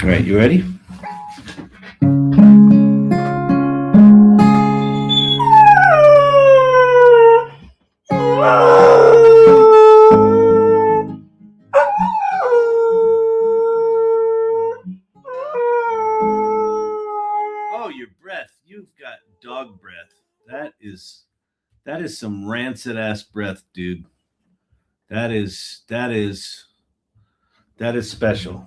All right, you ready? Oh, your breath. You've got dog breath. That is some rancid ass breath, dude. That is special.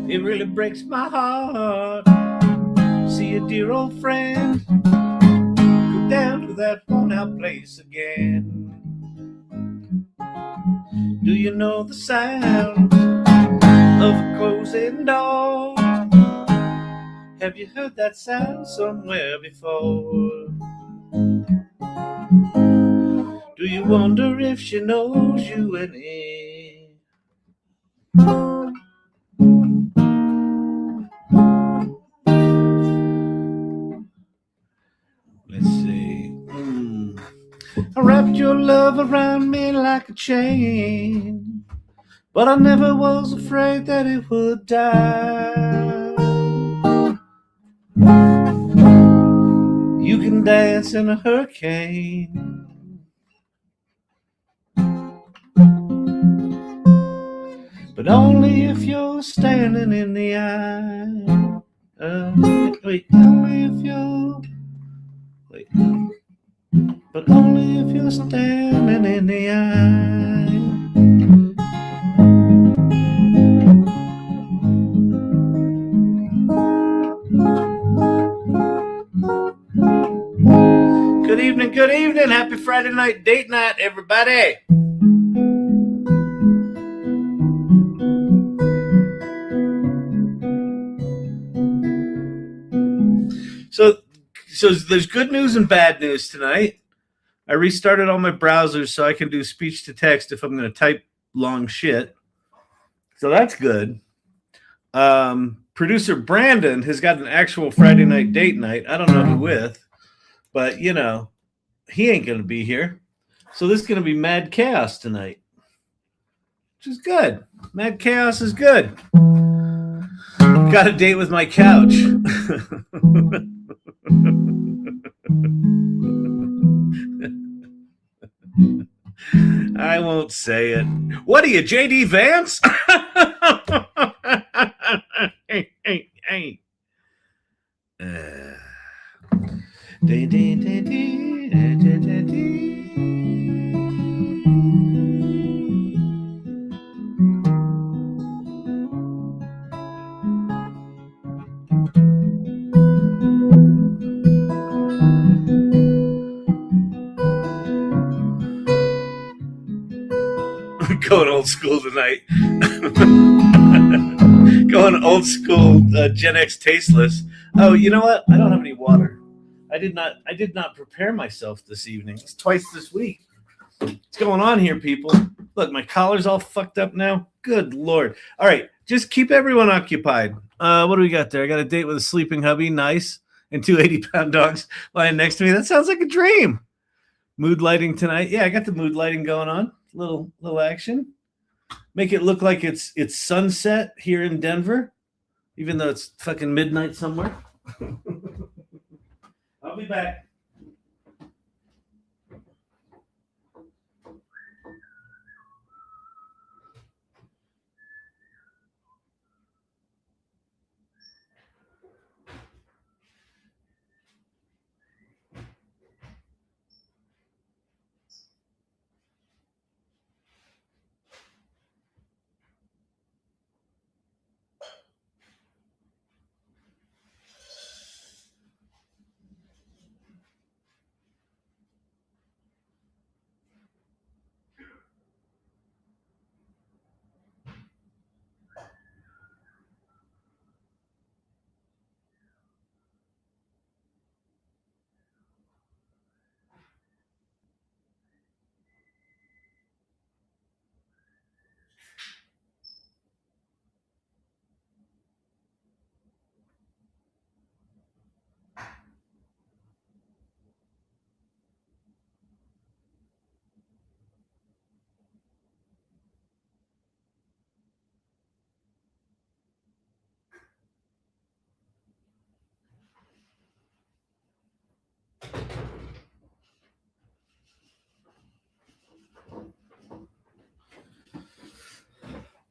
It really breaks my heart. See a dear old friend go down to that worn-out place again. Do you know the sound of a closing door? Have you heard that sound somewhere before? Do you wonder if she knows you any? Let's see. I wrapped your love around me like a chain, but I never was afraid that it would die. You can dance in a hurricane, but only if you're standing in the eye. Wait, only if you're... Wait. But only if you're standing in the eye. Good evening. Happy Friday night date night, everybody. So there's good news and bad news tonight. I restarted all my browsers so I can do speech to text if I'm going to type long shit. So that's good. Producer Brandon has got an actual Friday night date night. I don't know who with, but you know, he ain't going to be here. So this is going to be mad chaos tonight, which is good. Mad chaos is good. Got a date with my couch. I won't say it. What are you, JD Vance? Hey. Going old school tonight. Going old school Gen X tasteless. Oh, you know what? I don't have any water. I did not prepare myself this evening. It's twice this week. What's going on here, people? Look, my collar's all fucked up now. Good Lord. All right, just keep everyone occupied. What do we got there? I got a date with a sleeping hubby. Nice. And two 80-pound dogs lying next to me. That sounds like a dream. Mood lighting tonight. Yeah, I got the mood lighting going on. Little action. Make it look like it's sunset here in Denver, even though it's fucking midnight somewhere. I'll be back.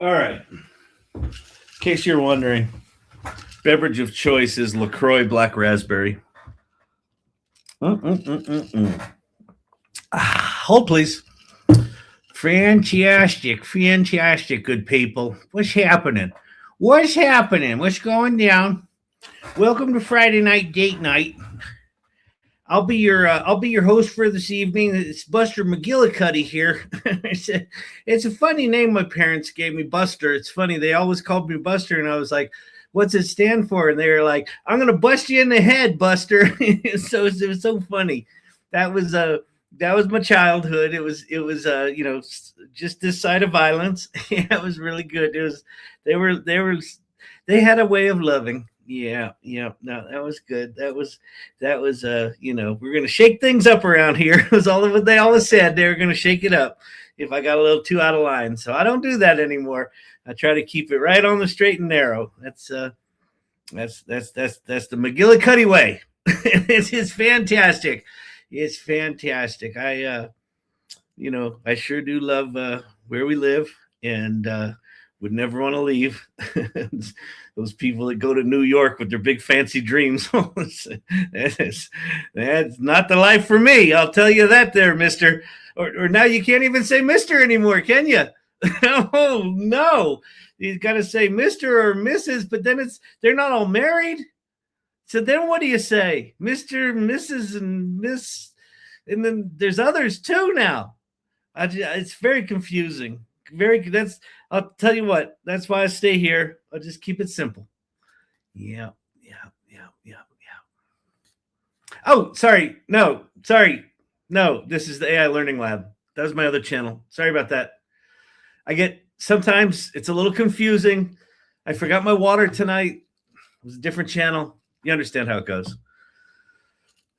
All right. In case you're wondering, beverage of choice is LaCroix Black Raspberry. Hold, please. Fantastic, good people. What's happening? What's going down? Welcome to Friday night date night. I'll be your host for this evening. It's Buster McGillicuy here. It's a funny name my parents gave me, Buster. It's funny, they always called me Buster, and I was like, "What's it stand for?" And they were like, "I'm gonna bust you in the head, Buster." So it was so funny. That was my childhood. It was just this side of violence. Yeah, it was really good. They had a way of loving. Yeah. No, that was good. That was we're gonna shake things up around here. It was all of what they always said. They were gonna shake it up if I got a little too out of line. So I don't do that anymore. I try to keep it right on the straight and narrow. That's the McGillicuy way. It's fantastic. It's fantastic. I sure do love where we live, and would never want to leave. Those people that go to New York with their big fancy dreams, that's not the life for me. I'll tell you that there, mister. Or now you can't even say mister anymore, can you? Oh, no. You got to say Mr. or Mrs., but then they're not all married. So then what do you say? Mr., Mrs., and Miss, and then there's others too now. It's very confusing. I'll tell you what, that's why I stay here. I'll just keep it simple. Yeah. Oh, sorry. No, this is the AI Learning Lab. That was my other channel. Sorry about that. Sometimes it's a little confusing. I forgot my water tonight. It was a different channel. You understand how it goes.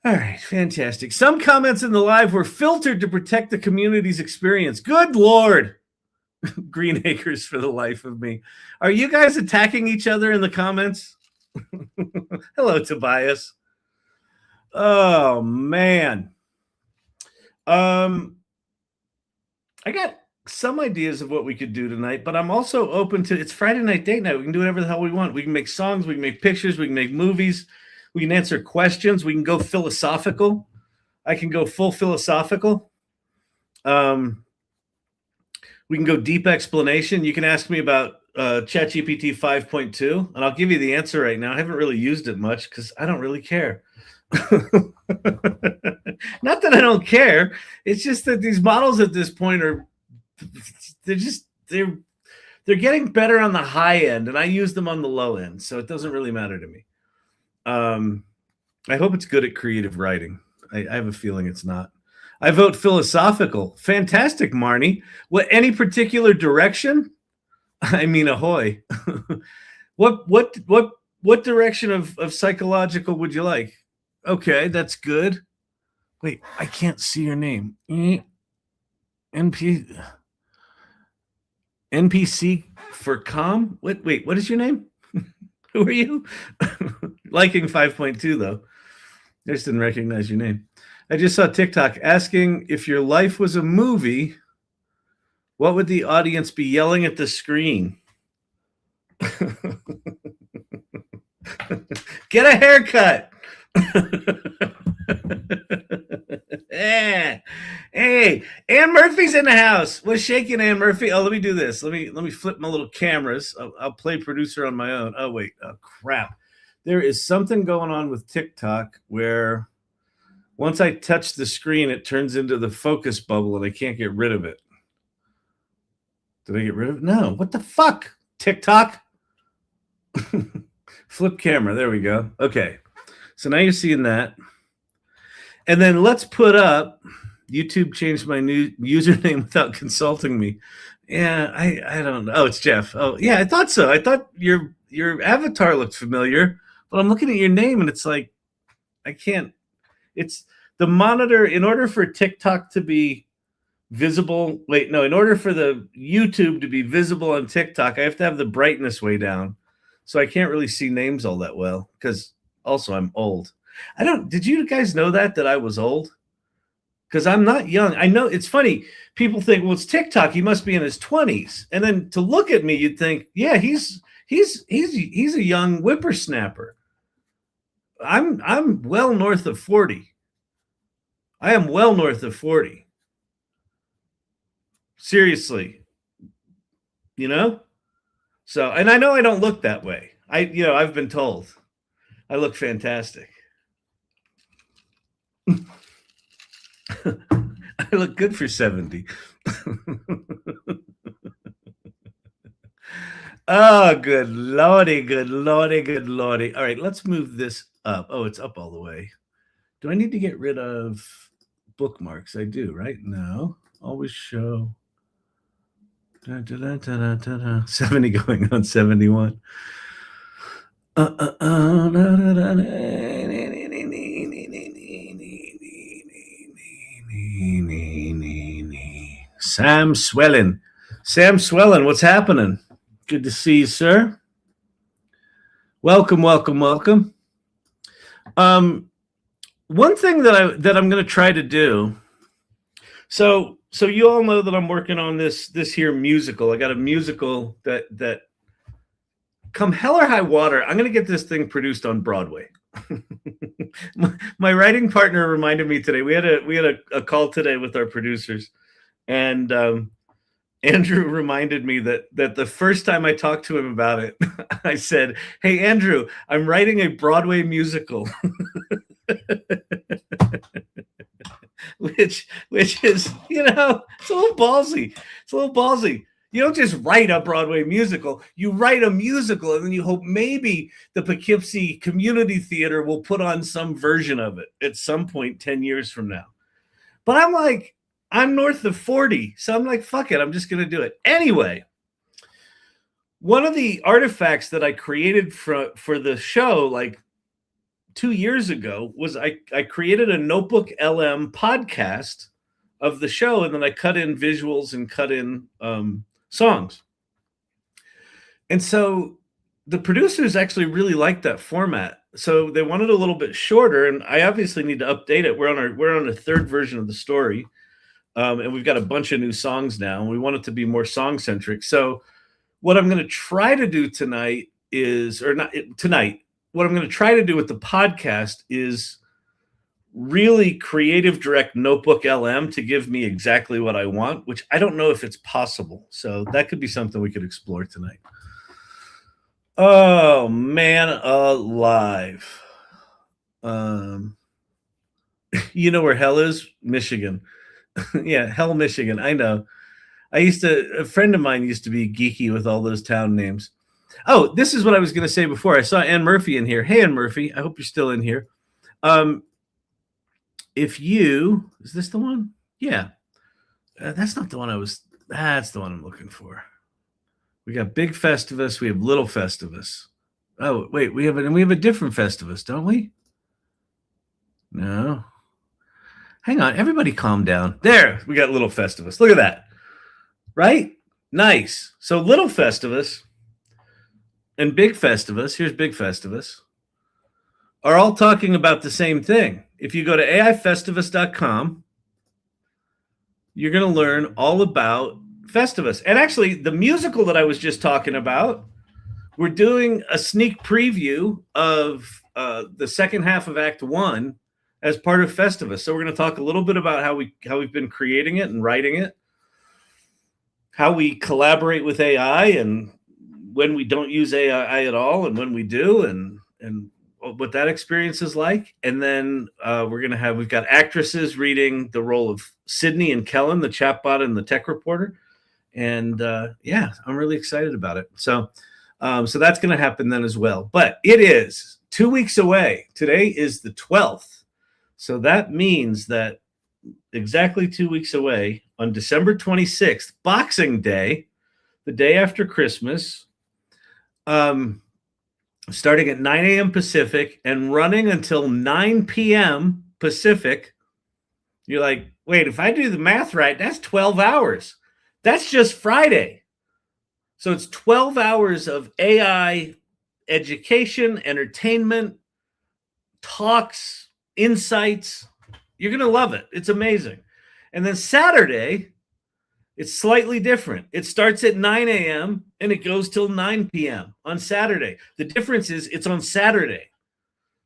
All right, fantastic. Some comments in the live were filtered to protect the community's experience. Good Lord. Green Acres for the life of me. Are you guys attacking each other in the comments? Hello, Tobias. Oh, man. I got some ideas of what we could do tonight, but I'm also open to, it's Friday night date night. We can do whatever the hell we want. We can make songs, we can make pictures, we can make movies, we can answer questions, we can go philosophical. I can go full philosophical. We can go deep explanation. You can ask me about ChatGPT 5.2, and I'll give you the answer right now. I haven't really used it much because I don't really care. Not that I don't care. It's just that these models at this point they're getting better on the high end, and I use them on the low end, so it doesn't really matter to me. I hope it's good at creative writing. I have a feeling it's not. I vote philosophical. Fantastic, Marnie. What, any particular direction? I mean, ahoy. What direction of psychological would you like? Okay, that's good. Wait, I can't see your name. NPC for com? Wait, what is your name? Who are you? Liking 5.2 though. I just didn't recognize your name. I just saw TikTok asking, if your life was a movie, what would the audience be yelling at the screen? Get a haircut. Hey, Ann Murphy's in the house. What's shaking, Ann Murphy? Oh, let me do this. Let me flip my little cameras. I'll play producer on my own. Oh, wait. Oh, crap. There is something going on with TikTok where once I touch the screen, it turns into the focus bubble and I can't get rid of it. Did I get rid of it? No. What the fuck? TikTok? Flip camera. There we go. Okay. So now you're seeing that. And then let's put up, YouTube changed my new username without consulting me. Yeah, I don't know. Oh, it's Jeff. Oh, yeah, I thought so. I thought your avatar looked familiar, but I'm looking at your name and it's like, I can't. It's the monitor. In order for TikTok to be visible, in order for the YouTube to be visible on TikTok, I have to have the brightness way down. So I can't really see names all that well because also I'm old. Did you guys know that I was old? because I'm not young. I know it's funny. People think, well, it's TikTok. He must be in his 20s. And then to look at me, you'd think, yeah, he's a young whippersnapper. I'm well north of 40. I am well north of 40. Seriously. You know? So, and I know I don't look that way. I've been told I look fantastic. I look good for 70. Oh, good lordy, good lordy, good lordy. All right, let's move this up. Oh, it's up all the way. Do I need to get rid of bookmarks? I do, right? No. Always show. 70 going on 71. Sam Swellen. Sam Swellen, what's happening? Good to see you, sir. Welcome, welcome, welcome. One thing that I'm going to try to do. So you all know that I'm working on this here musical. I got a musical that come hell or high water, I'm going to get this thing produced on Broadway. my writing partner reminded me today. We had a call today with our producers, and Andrew reminded me that the first time I talked to him about it, I said, "Hey, Andrew, I'm writing a Broadway musical." which is, it's a little ballsy. It's a little ballsy. You don't just write a Broadway musical. You write a musical, and then you hope maybe the Poughkeepsie Community Theater will put on some version of it at some point 10 years from now. But I'm like, I'm north of 40, so I'm like, fuck it, I'm just going to do it. Anyway, one of the artifacts that I created for the show, like 2 years ago, was I created a Notebook LM podcast of the show, and then I cut in visuals and cut in songs. And so the producers actually really liked that format. So they wanted a little bit shorter, and I obviously need to update it. We're on a third version of the story. And we've got a bunch of new songs now, and we want it to be more song-centric. So what I'm going to try to do tonight is, or not tonight, what I'm going to try to do with the podcast is really creative direct Notebook LM to give me exactly what I want, which I don't know if it's possible. So that could be something we could explore tonight. Oh, man alive. You know where hell is? Michigan. Yeah, hell, Michigan. I know. A friend of mine used to be geeky with all those town names. Oh, this is what I was going to say before. I saw Ann Murphy in here. Hey, Ann Murphy. I hope you're still in here. Is this the one? Yeah. That's not the one that's the one I'm looking for. We got big Festivus. We have little Festivus. Oh, wait, we have a different Festivus, don't we? No. Hang on, everybody calm down. There, we got little Festivus. Look at that. Right? Nice. So little Festivus and big Festivus, here's big Festivus, are all talking about the same thing. If you go to AIFestivus.com, you're going to learn all about Festivus. And actually, the musical that I was just talking about, we're doing a sneak preview of the second half of Act 1 as part of Festivus. So we're going to talk a little bit about how we've been creating it and writing it, how we collaborate with AI, and when we don't use AI at all, and when we do, and what that experience is like. And then we've got actresses reading the role of Sydney and Kellen, the chatbot and the tech reporter. And yeah, I'm really excited about it. So that's going to happen then as well. But it is 2 weeks away. Today is the 12th. So that means that exactly 2 weeks away, on December 26th, Boxing Day, the day after Christmas, starting at 9 a.m. Pacific and running until 9 p.m. Pacific. You're like, wait, if I do the math right, that's 12 hours. That's just Friday. So it's 12 hours of AI education, entertainment, talks, insights. You're going to love it. It's amazing. And then Saturday, it's slightly different. It starts at 9 a.m. and it goes till 9 p.m. on Saturday. The difference is it's on Saturday.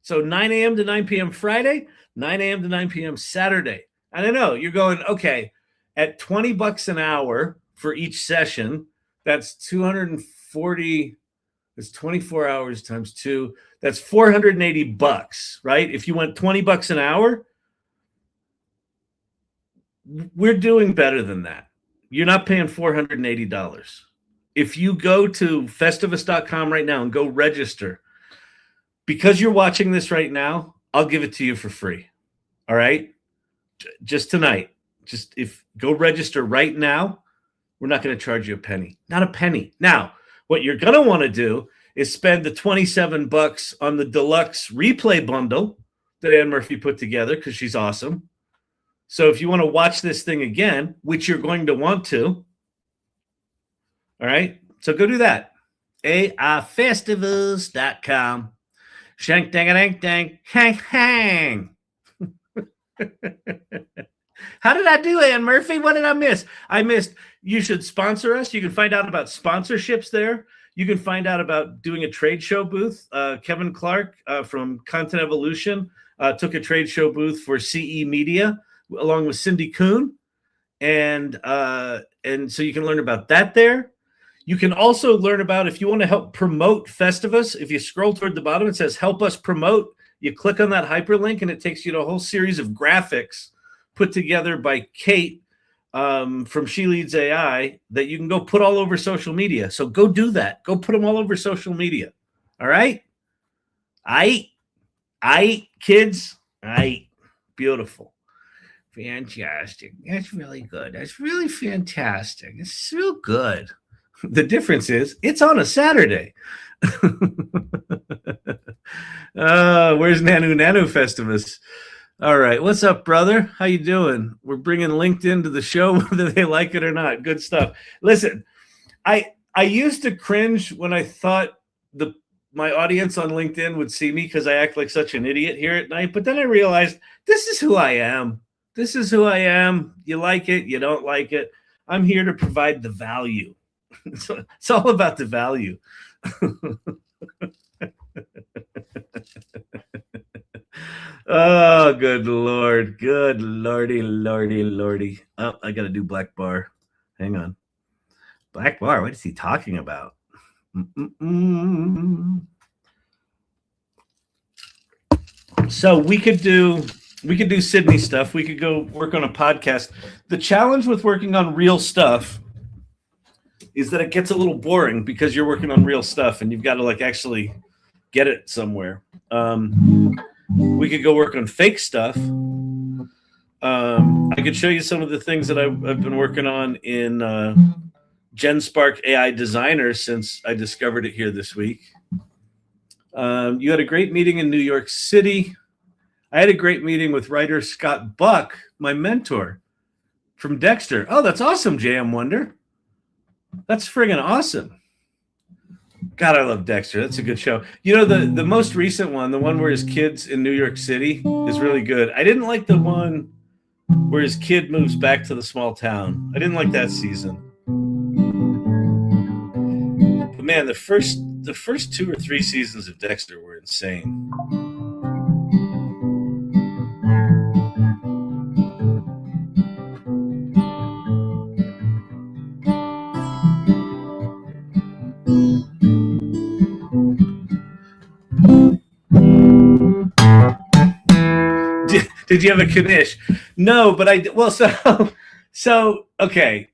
So 9 a.m. to 9 p.m. Friday, 9 a.m. to 9 p.m. Saturday. And I know you're going, okay, at $20 an hour for each session, that's 240, it's 24 hours times 2. That's $480, right? If you went $20 an hour, we're doing better than that. You're not paying $480. If you go to festivus.com right now and go register, because you're watching this right now, I'll give it to you for free. All right? Just tonight. Just if go register right now, we're not going to charge you a penny. Not a penny. Now, what you're going to want to do is spend the $27 on the deluxe replay bundle that Ann Murphy put together because she's awesome. So if you want to watch this thing again, which you're going to want to, all right, so go do that. AI-Festivus.com. Shank dang a dang dang. Hang hang. How did I do, Ann Murphy? What did I miss? I missed. You should sponsor us. You can find out about sponsorships there. You can find out about doing a trade show booth. Kevin Clark from Content Evolution took a trade show booth for CE Media along with Cindy Kuhn. And so you can learn about that there. You can also learn about if you want to help promote Festivus. If you scroll toward the bottom, it says help us promote. You click on that hyperlink and it takes you to a whole series of graphics put together by Kate from She Leads AI that you can go put all over social media. So go do that. Go put them all over social media. All right? I kids. Beautiful. Fantastic. That's really good. That's really fantastic. It's real good. The difference is it's on a Saturday. Where's Nanu Festivus? All right. What's up, brother? How you doing? We're bringing LinkedIn to the show, whether they like it or not. Good stuff. Listen, I used to cringe when I thought my audience on LinkedIn would see me because I act like such an idiot here at night. But then I realized this is who I am. This is who I am. You like it. You don't like it. I'm here to provide the value. It's all about the value. Oh, good Lord. Good Lordy, Lordy, Lordy. Oh, I got to do Black Bar. Hang on. Black Bar, what is he talking about? So we could do Sydney stuff. We could go work on a podcast. The challenge with working on real stuff is that it gets a little boring because you're working on real stuff and you've got to like actually get it somewhere. We could go work on fake stuff. I could show you some of the things that I've been working on in GenSpark AI Designer since I discovered it here this week. You had a great meeting in New York City. I had a great meeting with writer Scott Buck, my mentor from Dexter. Oh, that's awesome, J.M. Wonder. That's friggin' awesome. God, I love Dexter. That's a good show. You know, the most recent one, the one where his kid's in New York City, is really good. I didn't like the one where his kid moves back to the small town. I didn't like that season. But man, the first 2 or 3 seasons of Dexter were insane. Did you have a Knish? No, but I well, so okay.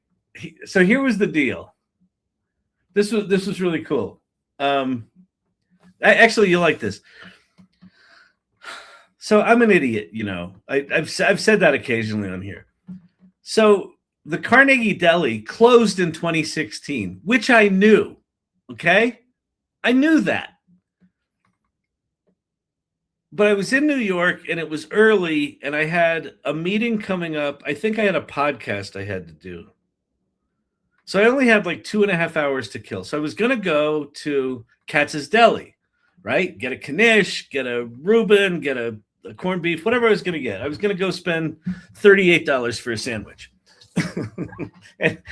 So here was the deal. This was really cool. Actually, you like this. So I'm an idiot, you know. I've said that occasionally on here. So the Carnegie Deli closed in 2016, which I knew. Okay, I knew that. But I was in New York and it was early and I had a meeting coming up. I think I had a podcast I had to do. So I only had like 2.5 hours to kill. So I was going to go to Katz's Deli, right? Get a Knish, get a Reuben, get a corned beef, whatever I was going to get. I was going to go spend $38 for a sandwich,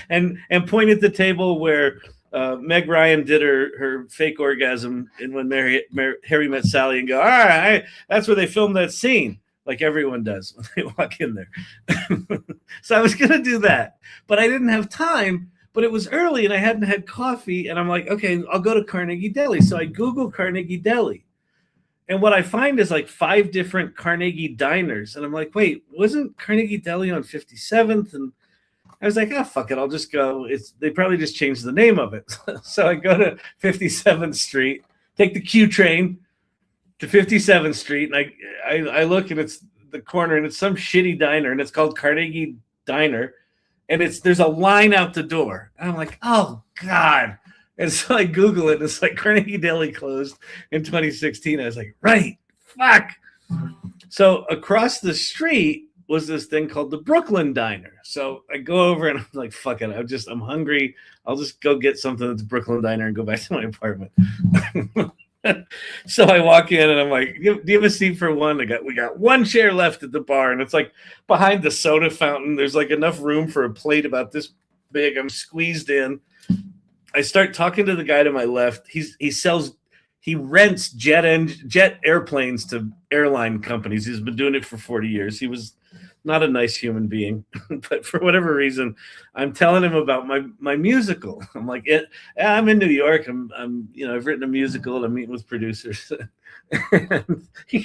and point at the table where Meg Ryan did her fake orgasm in When Harry Met Sally, and go, all right, that's where they filmed that scene, like everyone does when they walk in there. So I was going to do that, but I didn't have time. But it was early and I hadn't had coffee, and I'm like, okay, I'll go to Carnegie Deli. So I Google Carnegie Deli, and what I find is like 5 different Carnegie diners, and I'm like, wait, wasn't Carnegie Deli on 57th? And I was like, fuck it, I'll just go. They probably just changed the name of it. So I go to 57th Street, take the Q train to 57th Street, and I look, and it's the corner, and it's some shitty diner, and it's called Carnegie Diner. And there's a line out the door. And I'm like, oh, God. And so I Google it, and it's like Carnegie Deli closed in 2016. I was like, right, fuck. So across the street was this thing called the Brooklyn Diner. So I go over, and I'm like, fuck it. I'm hungry. I'll just go get something at the Brooklyn Diner and go back to my apartment. So I walk in, and I'm like, do you have a seat for one? We got one chair left at the bar, and it's like behind the soda fountain. There's like enough room for a plate about this big. I'm squeezed in. I start talking to the guy to my left. He rents jet airplanes to airline companies. He's been doing it for 40 years. He was not a nice human being, but for whatever reason, I'm telling him about my musical. I'm like, I'm in New York. I've written a musical, and I'm meeting with producers. He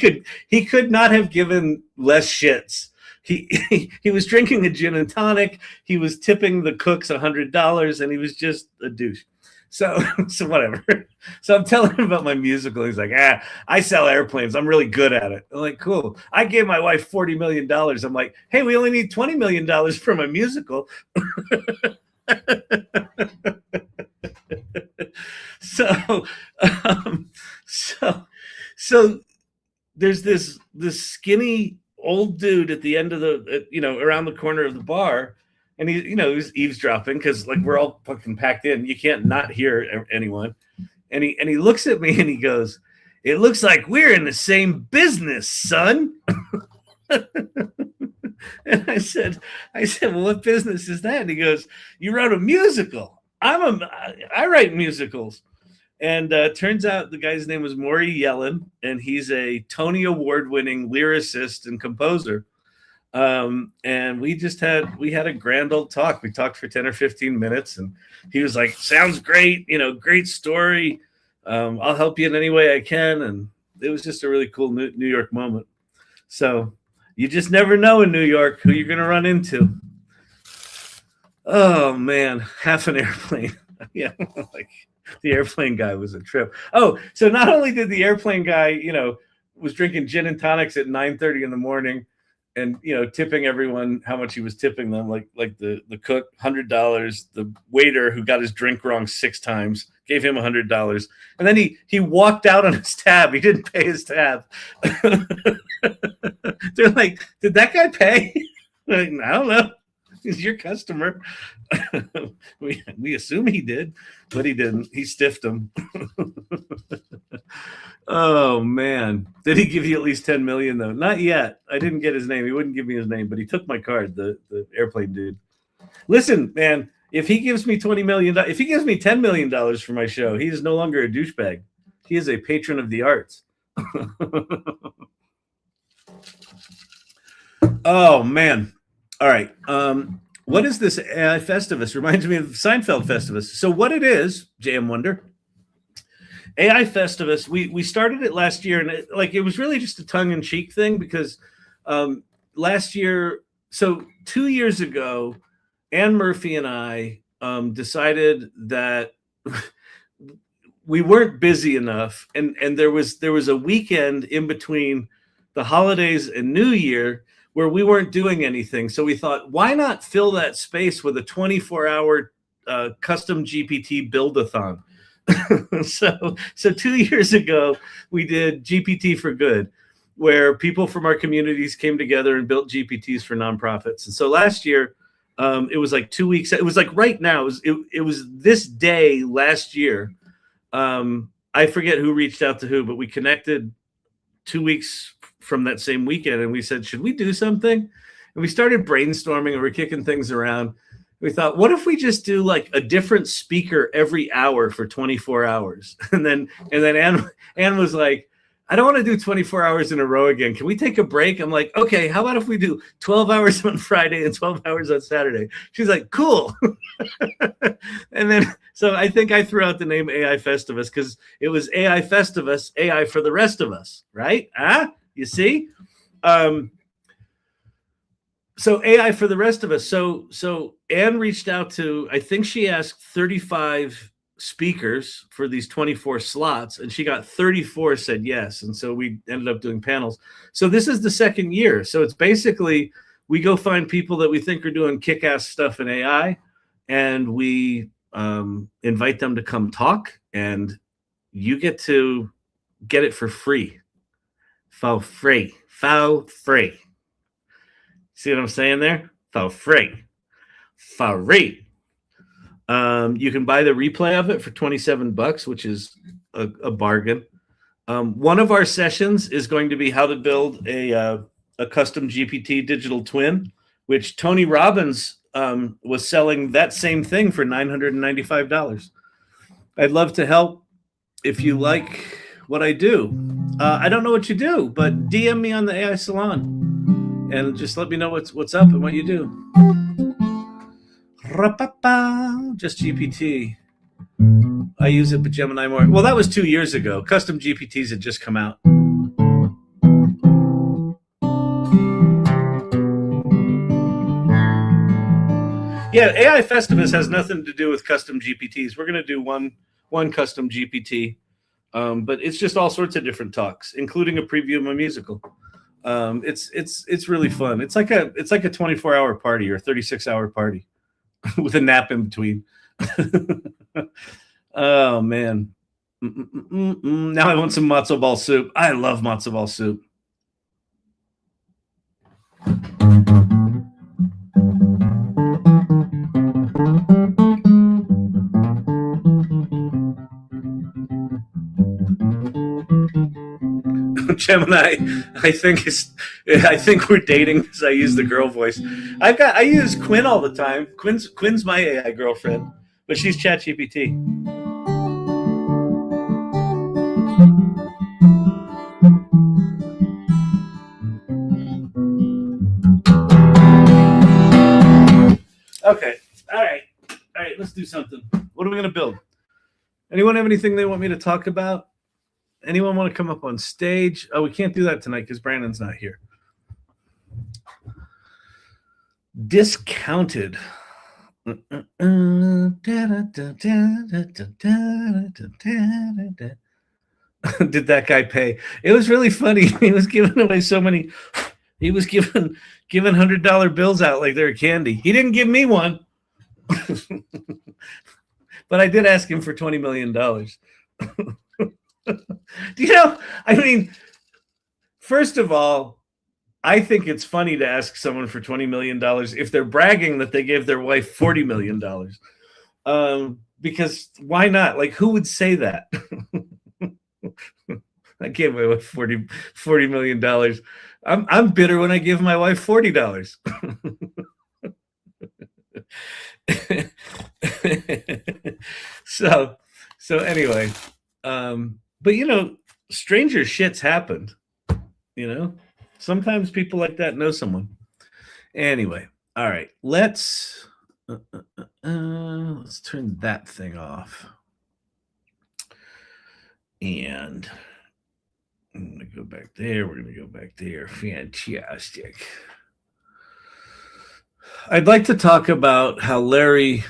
could not have given less shits. He was drinking a gin and tonic. He was tipping the cooks $100, and he was just a douche. So whatever. So I'm telling him about my musical. He's like, I sell airplanes. I'm really good at it. I'm like, cool. I gave my wife $40 million. I'm like, hey, we only need $20 million for my musical. So there's this skinny old dude at the end of around the corner of the bar. And he's eavesdropping, because like we're all fucking packed in. You can't not hear anyone. And he looks at me, and he goes, "It looks like we're in the same business, son." And I said, well, what business is that? And he goes, "You wrote a musical. I write musicals." And turns out the guy's name was Maury Yellen, and he's a Tony Award-winning lyricist and composer. And we had a grand old talk. We talked for 10 or 15 minutes, and he was like, sounds great, great story. I'll help you in any way I can. And it was just a really cool New York moment. So you just never know in New York who you're going to run into. Oh man, half an airplane. Yeah. Like the airplane guy was a trip. Oh, so not only did the airplane guy, was drinking gin and tonics at 9:30 in the morning, and tipping everyone how much he was tipping them, like the cook $100, the waiter who got his drink wrong 6 times gave him $100, and then he walked out on his tab. He didn't pay his tab. They're like, did that guy pay? Like, I don't know. He's your customer. we assume he did, but he didn't. He stiffed him. Oh man, did he give you at least 10 million though? Not yet. I didn't get his name. He wouldn't give me his name, but he took my card. The airplane dude. Listen, man, if he gives me $20 million, if he gives me $10 million for my show, he is no longer a douchebag. He is a patron of the arts. Oh man. All right. What is this AI Festivus? Reminds me of Seinfeld Festivus. So what it is, JM Wonder, AI Festivus, we started it last year, and it was really just a tongue-in-cheek thing, because last year, so 2 years ago, Ann Murphy and I decided that we weren't busy enough, and there was a weekend in between the holidays and New Year where we weren't doing anything. So we thought, why not fill that space with a 24-hour custom GPT build-a-thon? So 2 years ago, we did GPT for Good, where people from our communities came together and built GPTs for nonprofits. And so last year, it was like 2 weeks. It was like right now. It was this day last year. I forget who reached out to who, but we connected 2 weeks from that same weekend, and we said, should we do something? And we started brainstorming, and we're kicking things around. We thought, what if we just do like a different speaker every hour for 24 hours? And then Anne was like, I don't want to do 24 hours in a row again. Can we take a break? I'm like, okay, how about if we do 12 hours on Friday and 12 hours on Saturday? She's like, cool. And then, so I think I threw out the name AI Festivus because it was AI Festivus, AI for the rest of us, right? You see? So AI for the rest of us. So Anne reached out to, I think she asked 35 speakers for these 24 slots, and she got 34 said yes. And so we ended up doing panels. So this is the second year. So it's basically, we go find people that we think are doing kick-ass stuff in AI, and we invite them to come talk, and you get to get it for free. For free. See what I'm saying there? For free. You can buy the replay of it for $27, which is a bargain. One of our sessions is going to be how to build a custom GPT digital twin, which Tony Robbins was selling that same thing for $995. I'd love to help if you like what I do. I don't know what you do, but DM me on the AI Salon and just let me know what's up and what you do. Just GPT. I use it, but Gemini more. Well, that was 2 years ago. Custom GPTs had just come out. Yeah, AI Festivus has nothing to do with custom GPTs. We're going to do one custom GPT, but it's just all sorts of different talks, including a preview of my musical. It's really fun. It's like a 24-hour party or 36-hour party with a nap in between. Oh man. Now I want some matzo ball soup. I love matzo ball soup. Gemini, I think we're dating because I use the girl voice. I use Quinn all the time. Quinn's my AI girlfriend, but she's ChatGPT. Okay. All right. Let's do something. What are we going to build? Anyone have anything they want me to talk about? Anyone want to come up on stage? Oh, we can't do that tonight because Brandon's not here. Discounted. Did that guy pay? It was really funny. He was giving away so many. He was giving $100 bills out like they're candy. He didn't give me one, but I did ask him for $20 million. I mean, first of all, I think it's funny to ask someone for $20 million if they're bragging that they gave their wife $40 million. Because why not? Like, who would say that? I gave my wife $40 million. I'm bitter when I give my wife $40. So anyway, but stranger shit's happened. Sometimes people like that know someone. Anyway, all right, let's turn that thing off. And I'm going to go back there. We're going to go back there. Fantastic. I'd like to talk about how Larry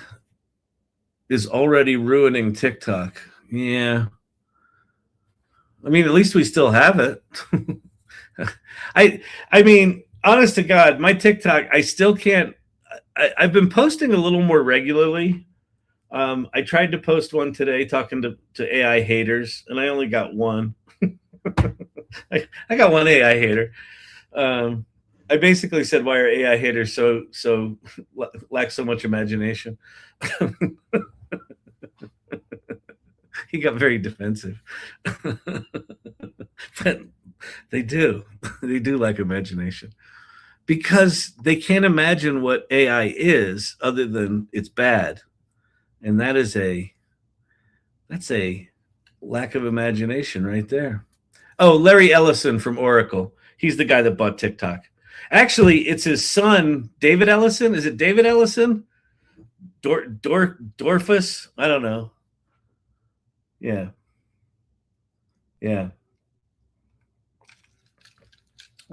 is already ruining TikTok. Yeah. I mean, at least we still have it. I mean, honest to God, my TikTok, I still can't. I've been posting a little more regularly. I tried to post one today talking to AI haters, and I only got one. I got one AI hater. I basically said, "Why are AI haters so lack so much imagination?" He got very defensive. They do. They do lack imagination because they can't imagine what AI is other than it's bad. And that's a lack of imagination right there. Oh, Larry Ellison from Oracle. He's the guy that bought TikTok. Actually, it's his son, David Ellison. Is it David Ellison? Dorfus? I don't know. Yeah. Yeah.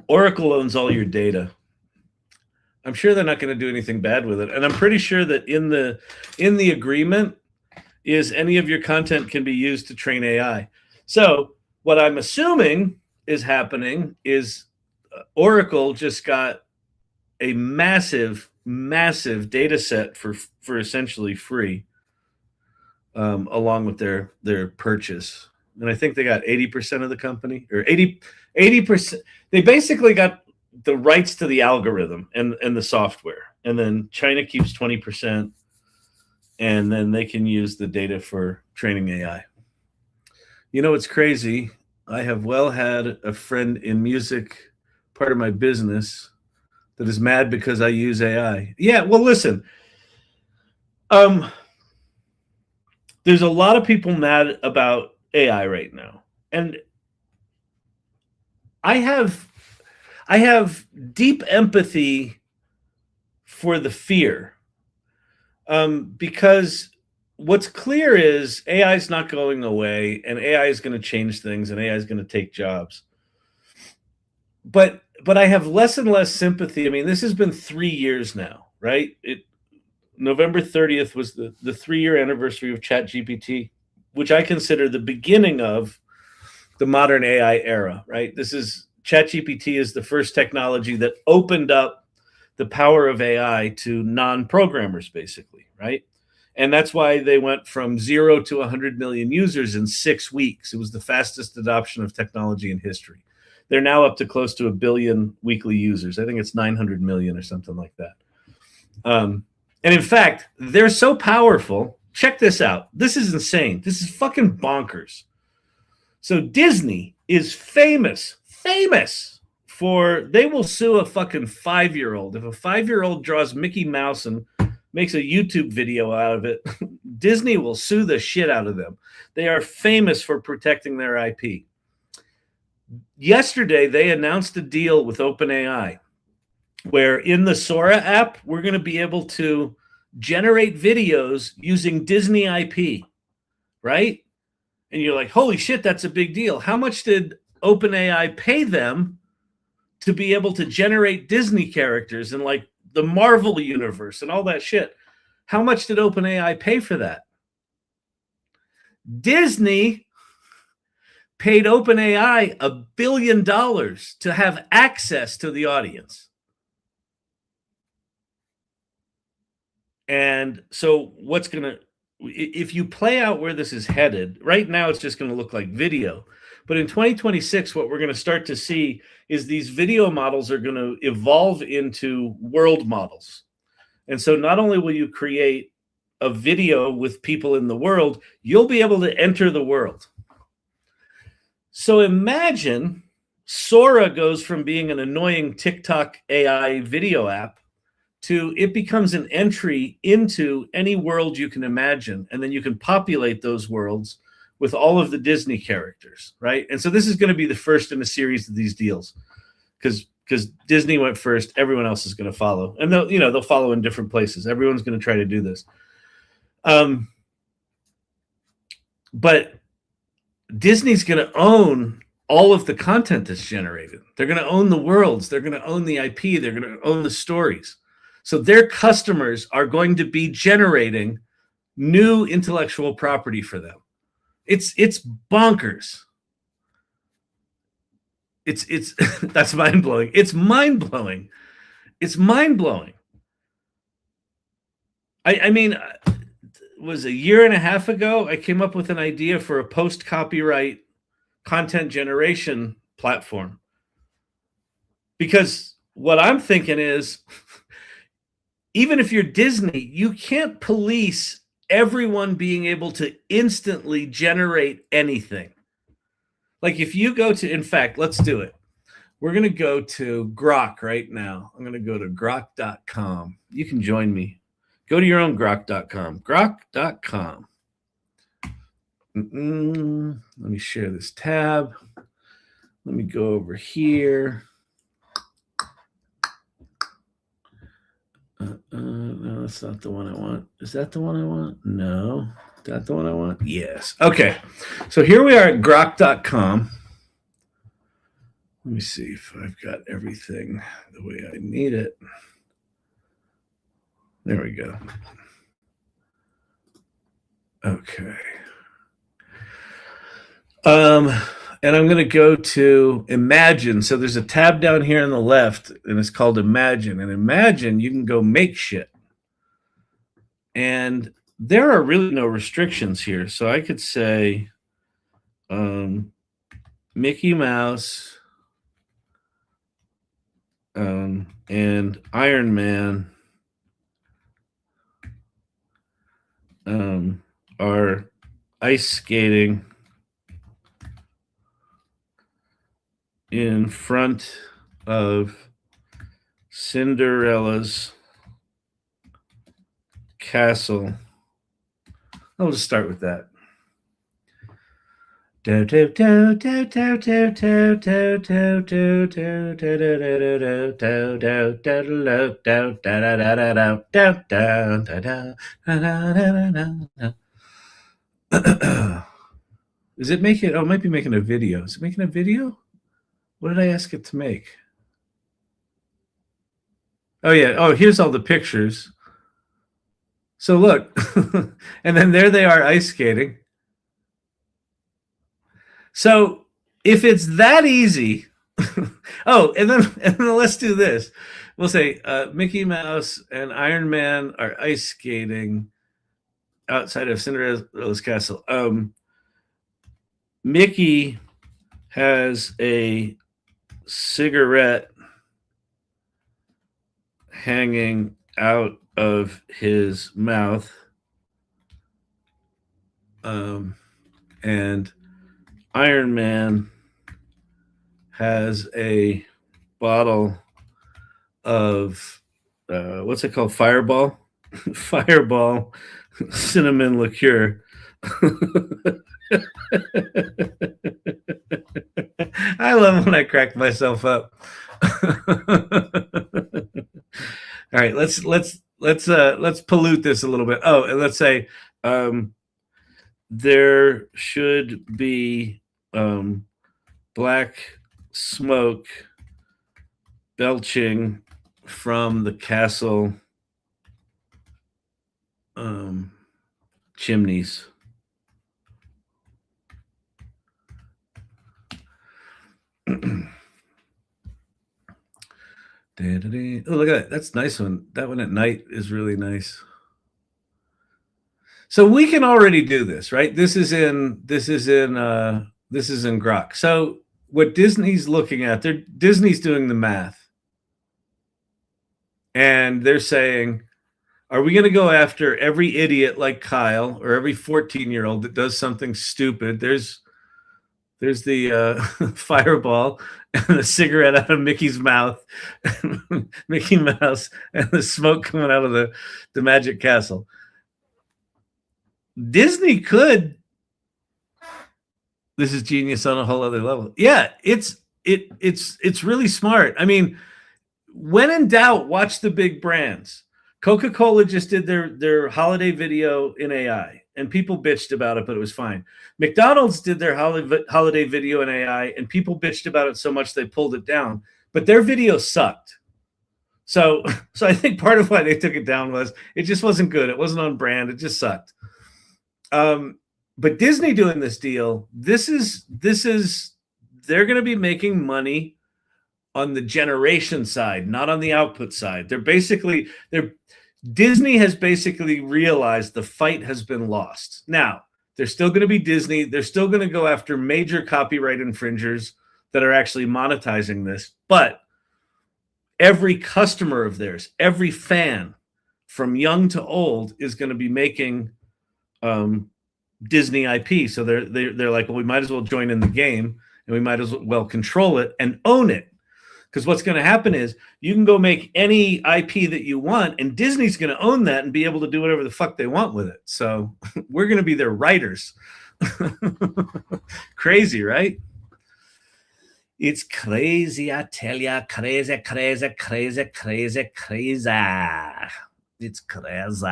Oracle owns all your data. I'm sure they're not going to do anything bad with it. And I'm pretty sure that in the agreement is any of your content can be used to train AI. So what I'm assuming is happening is Oracle just got a massive data set for essentially free, along with their purchase. And I think they got 80% of the company, or 80%. They basically got the rights to the algorithm and the software. And then China keeps 20%, and then they can use the data for training AI. You know, it's crazy. I have had a friend in music, part of my business, that is mad because I use AI. Yeah, well, listen. There's a lot of people mad about AI right now. And I have deep empathy for the fear. Because what's clear is AI is not going away, and AI is going to change things, and AI is going to take jobs. But I have less and less sympathy. I mean, this has been 3 years now, right? November 30th was the 3-year anniversary of ChatGPT, which I consider the beginning of the modern AI era, right? ChatGPT is the first technology that opened up the power of AI to non-programmers, basically, right? And that's why they went from 0 to 100 million users in 6 weeks. It was the fastest adoption of technology in history. They're now up to close to 1 billion weekly users. I think it's 900 million or something like that. And in fact, they're so powerful. Check this out. This is insane. This is fucking bonkers. So Disney is famous for, they will sue a fucking 5-year-old. If a 5-year-old draws Mickey Mouse and makes a YouTube video out of it, Disney will sue the shit out of them. They are famous for protecting their IP. Yesterday, they announced a deal with OpenAI where in the Sora app, we're going to be able to generate videos using Disney IP, right? And you're like, holy shit, that's a big deal. How much did OpenAI pay them to be able to generate Disney characters and like the Marvel universe and all that shit? How much did OpenAI pay for that? Disney paid OpenAI $1 billion to have access to the audience. And so if you play out where this is headed, right now it's just going to look like video. But in 2026, what we're going to start to see is these video models are going to evolve into world models. And so not only will you create a video with people in the world, you'll be able to enter the world. So imagine Sora goes from being an annoying TikTok AI video app to it becomes an entry into any world you can imagine. And then you can populate those worlds with all of the Disney characters, right? And so this is going to be the first in a series of these deals because Disney went first, everyone else is going to follow. And they'll follow in different places. Everyone's going to try to do this. But Disney's going to own all of the content that's generated. They're going to own the worlds. They're going to own the IP. They're going to own the stories. So their customers are going to be generating new intellectual property for them. It's bonkers. It's that's mind-blowing. It's mind-blowing. It's mind-blowing. I mean, it was a year and a half ago, I came up with an idea for a post-copyright content generation platform. Because what I'm thinking is, even if you're Disney, you can't police everyone being able to instantly generate anything. Like if you go to, in fact, let's do it. We're going to go to Grok right now. I'm going to go to grok.com. You can join me. Go to your own grok.com. Grok.com. Let me share this tab. Let me go over here. No, that's not the one I want. Is that the one I want? No. Is that the one I want? Yes. Okay. So here we are at grok.com. Let me see if I've got everything the way I need it. There we go. Okay. And I'm going to go to Imagine. So there's a tab down here on the left, and it's called Imagine. And Imagine, you can go make shit. And there are really no restrictions here. So I could say Mickey Mouse and Iron Man are ice skating in front of Cinderella's castle. I'll just start with that. Is it making? Oh, it might be making a video. Is it making a video? What did I ask it to make? Oh yeah. Oh, here's all the pictures. So look, and then there they are ice skating. So if it's that easy, oh, and then let's do this. We'll say Mickey Mouse and Iron Man are ice skating outside of Cinderella's castle. Mickey has a cigarette hanging out of his mouth, and Iron Man has a bottle of what's it called? Fireball? Fireball cinnamon liqueur. I love when I crack myself up. All right, let's pollute this a little bit. Oh, and let's say there should be black smoke belching from the castle chimneys. Oh, look at that. That's a nice one. That one at night is really nice. So we can already do this, right? This is in Grok. So what Disney's looking at, Disney's doing the math. And they're saying, are we going to go after every idiot like Kyle or every 14-year-old that does something stupid? There's the fireball and the cigarette out of Mickey's mouth, Mickey Mouse, and the smoke coming out of the Magic Castle. Disney could. This is genius on a whole other level. Yeah, it's really smart. I mean, when in doubt, watch the big brands. Coca-Cola just did their holiday video in AI, and people bitched about it, but it was fine. McDonald's did their holiday video in AI, and people bitched about it so much they pulled it down, but their video sucked. So I think part of why they took it down was it just wasn't good. It wasn't on brand. It just sucked. But Disney doing this deal, this is they're going to be making money on the generation side, not on the output side. Disney has basically realized the fight has been lost. Now, they're still going to be Disney. They're still going to go after major copyright infringers that are actually monetizing this. But every customer of theirs, every fan, from young to old, is going to be making Disney IP. So they're like, well, we might as well join in the game and we might as well control it and own it. Because what's going to happen is you can go make any IP that you want, and Disney's going to own that and be able to do whatever the fuck they want with it. So we're going to be their writers. Crazy, right? It's crazy, I tell ya. Crazy, crazy, crazy, crazy, crazy. It's crazy.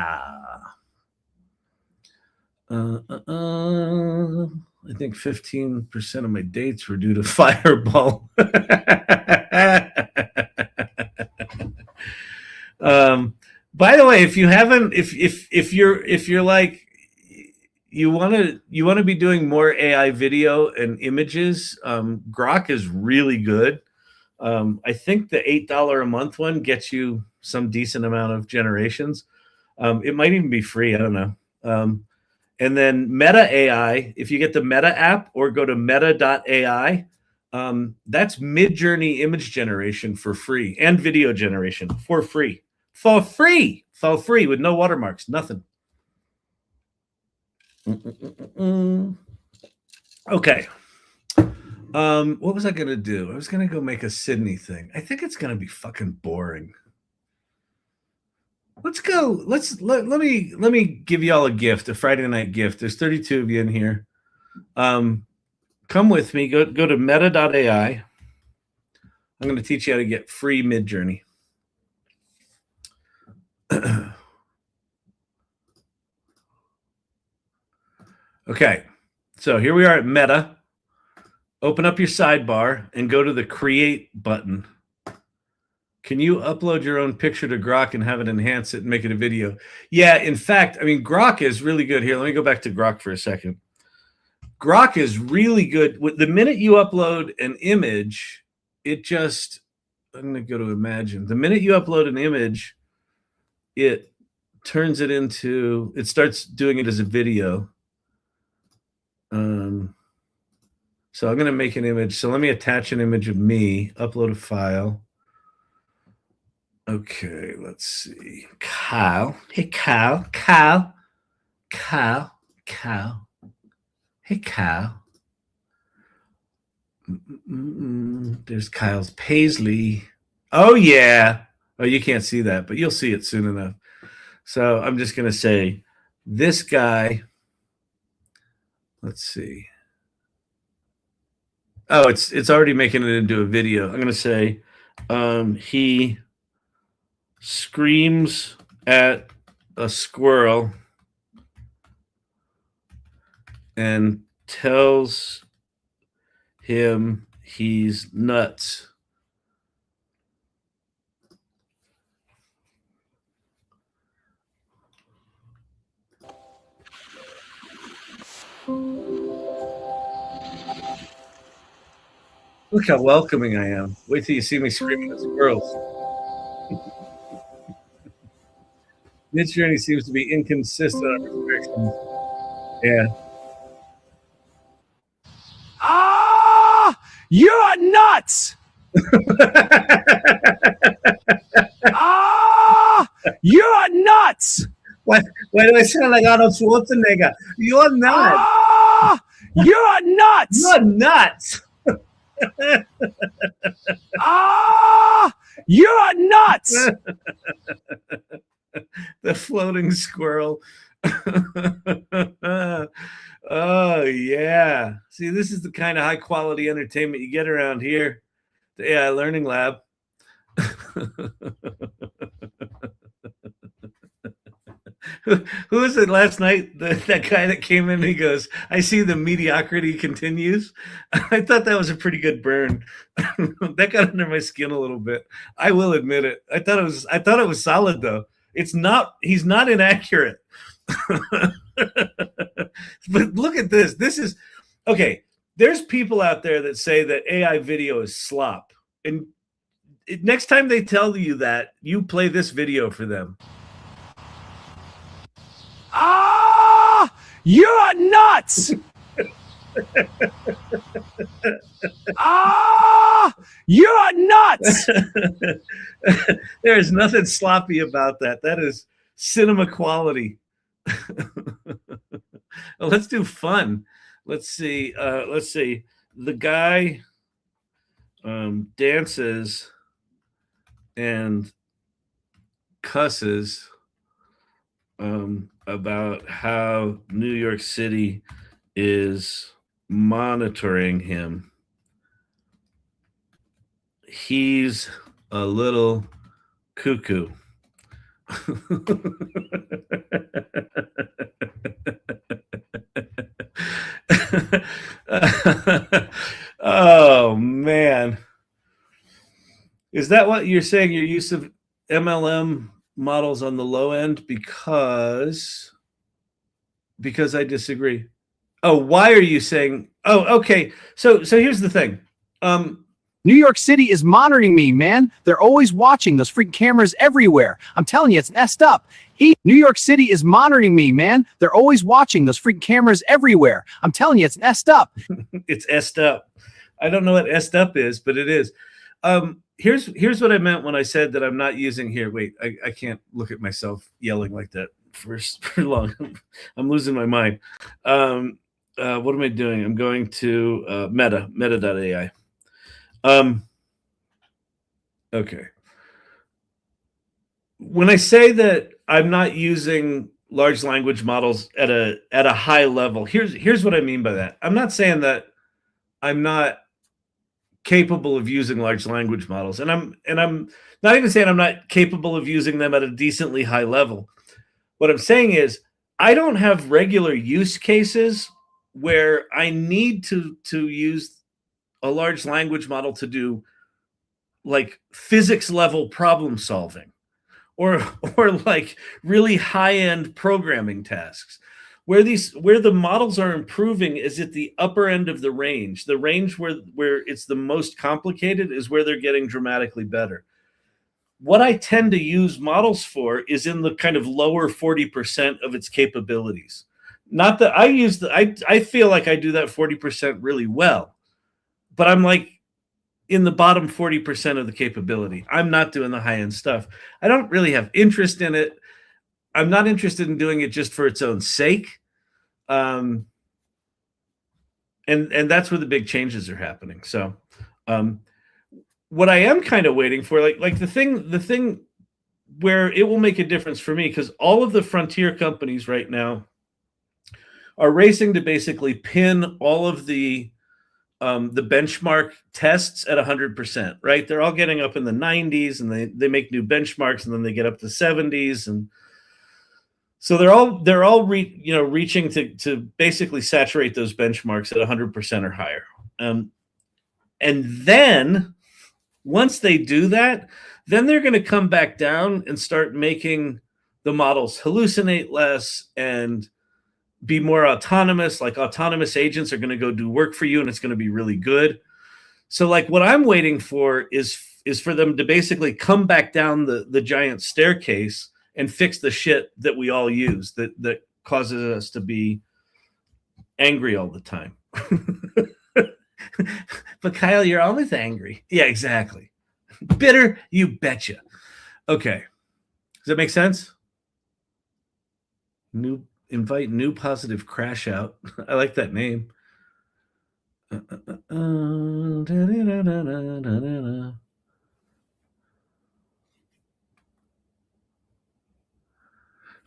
I think 15% of my dates were due to Fireball. By the way, if you haven't, if you're like you want to be doing more AI video and images, Grok is really good. I think the $8 a month one gets you some decent amount of generations. It might even be free. I don't know. And then Meta AI, if you get the Meta app or go to meta.ai, that's Midjourney image generation for free and video generation for free. For free with no watermarks, nothing. Okay. What was I going to do? I was going to go make a Sydney thing. I think it's going to be fucking boring. Let's go. Let me give y'all a gift, a Friday night gift. There's 32 of you in here. Come with me. Go to meta.ai. I'm going to teach you how to get free Midjourney. Okay. So here we are at Meta. Open up your sidebar and go to the Create button. Can you upload your own picture to Grok and have it enhance it and make it a video? Yeah, in fact, I mean, Grok is really good. Here, let me go back to Grok for a second. Grok is really good. The minute you upload an image, it just, I'm going to go to Imagine. The minute you upload an image, it turns it into, it starts doing it as a video. So I'm going to make an image. So let me attach an image of me, upload a file. Okay, let's see. Kyle. Hey, Kyle. Kyle. Kyle. Kyle. Hey, Kyle. There's Kyle's Paisley. Oh, yeah. Oh, you can't see that, but you'll see it soon enough. So I'm just going to say this guy. Let's see. Oh, it's already making it into a video. I'm going to say he screams at a squirrel and tells him he's nuts. Look how welcoming I am. Wait till you see me screaming at squirrels. Midjourney seems to be inconsistent on restrictions. Yeah. Ah, you're nuts! Ah, you're nuts! Why do I sound like Arnold Schwarzenegger? You're nuts. Ah, you're nuts! You're nuts. Ah, you're nuts! The floating squirrel. Oh, yeah. See, this is the kind of high quality entertainment you get around here. The AI Learning Lab. Who was it last night? That guy that came in and he goes, I see the mediocrity continues. I thought that was a pretty good burn. That got under my skin a little bit. I will admit it. I thought it was solid though. He's not inaccurate. But look at this. This is okay. There's people out there that say that AI video is slop. And next time they tell you that, you play this video for them. Ah, you're nuts! Ah, you're nuts! There is nothing sloppy about that. That is cinema quality. Well, let's do fun. Let's see. the guy dances and cusses about how New York City is monitoring him. He's a little cuckoo. Oh man. Is that what you're saying? Your use of MLM models on the low end? Because I disagree. Oh, why are you saying? Oh, okay. So here's the thing. New York City is monitoring me, man. They're always watching. Those freaking cameras everywhere. I'm telling you, it's messed up. New York City is monitoring me, man. They're always watching. Those freaking cameras everywhere. I'm telling you, it's messed up. It's essed up. I don't know what essed up is, but it is. Here's what I meant when I said that I'm not using here. Wait, I can't look at myself yelling like that for long. I'm losing my mind. What am I doing? I'm going to meta.ai. Okay. When I say that I'm not using large language models at a high level, here's what I mean by that. I'm not saying that I'm not capable of using large language models, and I'm not even saying I'm not capable of using them at a decently high level. What I'm saying is I don't have regular use cases where I need to use a large language model to do like physics level problem solving or like really high end programming tasks. Where the models are improving is at the upper end of the range. The range where it's the most complicated is where they're getting dramatically better. What I tend to use models for is in the kind of lower 40% of its capabilities. Not that I feel like I do that 40% really well, but I'm like in the bottom 40% of the capability. I'm not doing the high end stuff. I don't really have interest in it. I'm not interested in doing it just for its own sake. And that's where the big changes are happening. So what I am kind of waiting for, like the thing where it will make a difference for me, because all of the frontier companies right now are racing to basically pin all of the benchmark tests at 100%, right? They're all getting up in the 90s, and they make new benchmarks, and then they get up to 70s, and so they're all reaching to basically saturate those benchmarks at 100% or higher. And then once they do that, then they're going to come back down and start making the models hallucinate less and be more autonomous. Like autonomous agents are going to go do work for you, and it's going to be really good. So like what I'm waiting for is for them to basically come back down the giant staircase and fix the shit that we all use that causes us to be angry all the time. But Kyle, you're always angry. Yeah, exactly. Bitter, you betcha. Okay. Does that make sense? Invite new positive crash out. I like that name.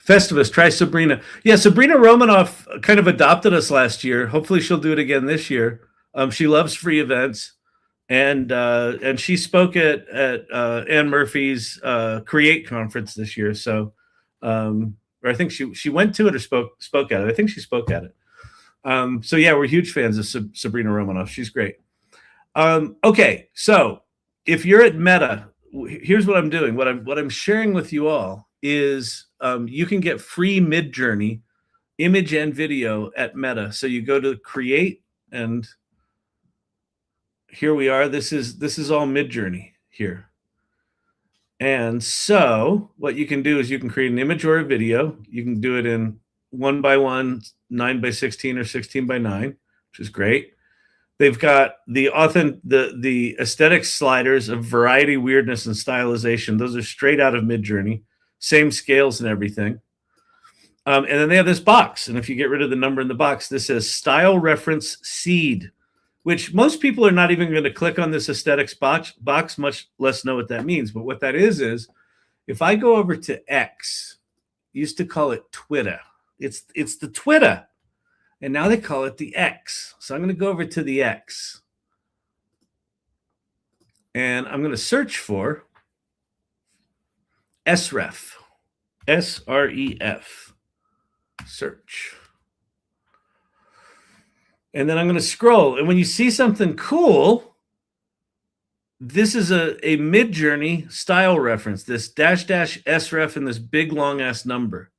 Festivus, try Sabrina. Yeah, Sabrina Romanoff kind of adopted us last year. Hopefully she'll do it again this year. She loves free events. And she spoke at Ann Murphy's Create conference this year. So, or I think she went to it or spoke at it. I think she spoke at it. So yeah, we're huge fans of Sabrina Romanoff. She's great. Okay, so if you're at Meta, here's what I'm doing. What I'm sharing with you all is you can get free Midjourney image and video at Meta. So you go to Create, and here we are. This is all Midjourney here. And so what you can do is you can create an image or a video. You can do it in 1x1, 9x16, or 16x9, which is great. They've got the aesthetic sliders of variety, weirdness, and stylization. Those are straight out of Midjourney, same scales and everything. And then they have this box. And if you get rid of the number in the box, this says style reference seed. which most people are not even going to click on this aesthetics box, much less know what that means. But what that is if I go over to X, used to call it Twitter. It's the Twitter. And now they call it the X. So I'm going to go over to the X. And I'm going to search for SREF. SREF. Search. And then I'm going to scroll. And when you see something cool, this is a Midjourney style reference, this -- SREF and this big long ass number.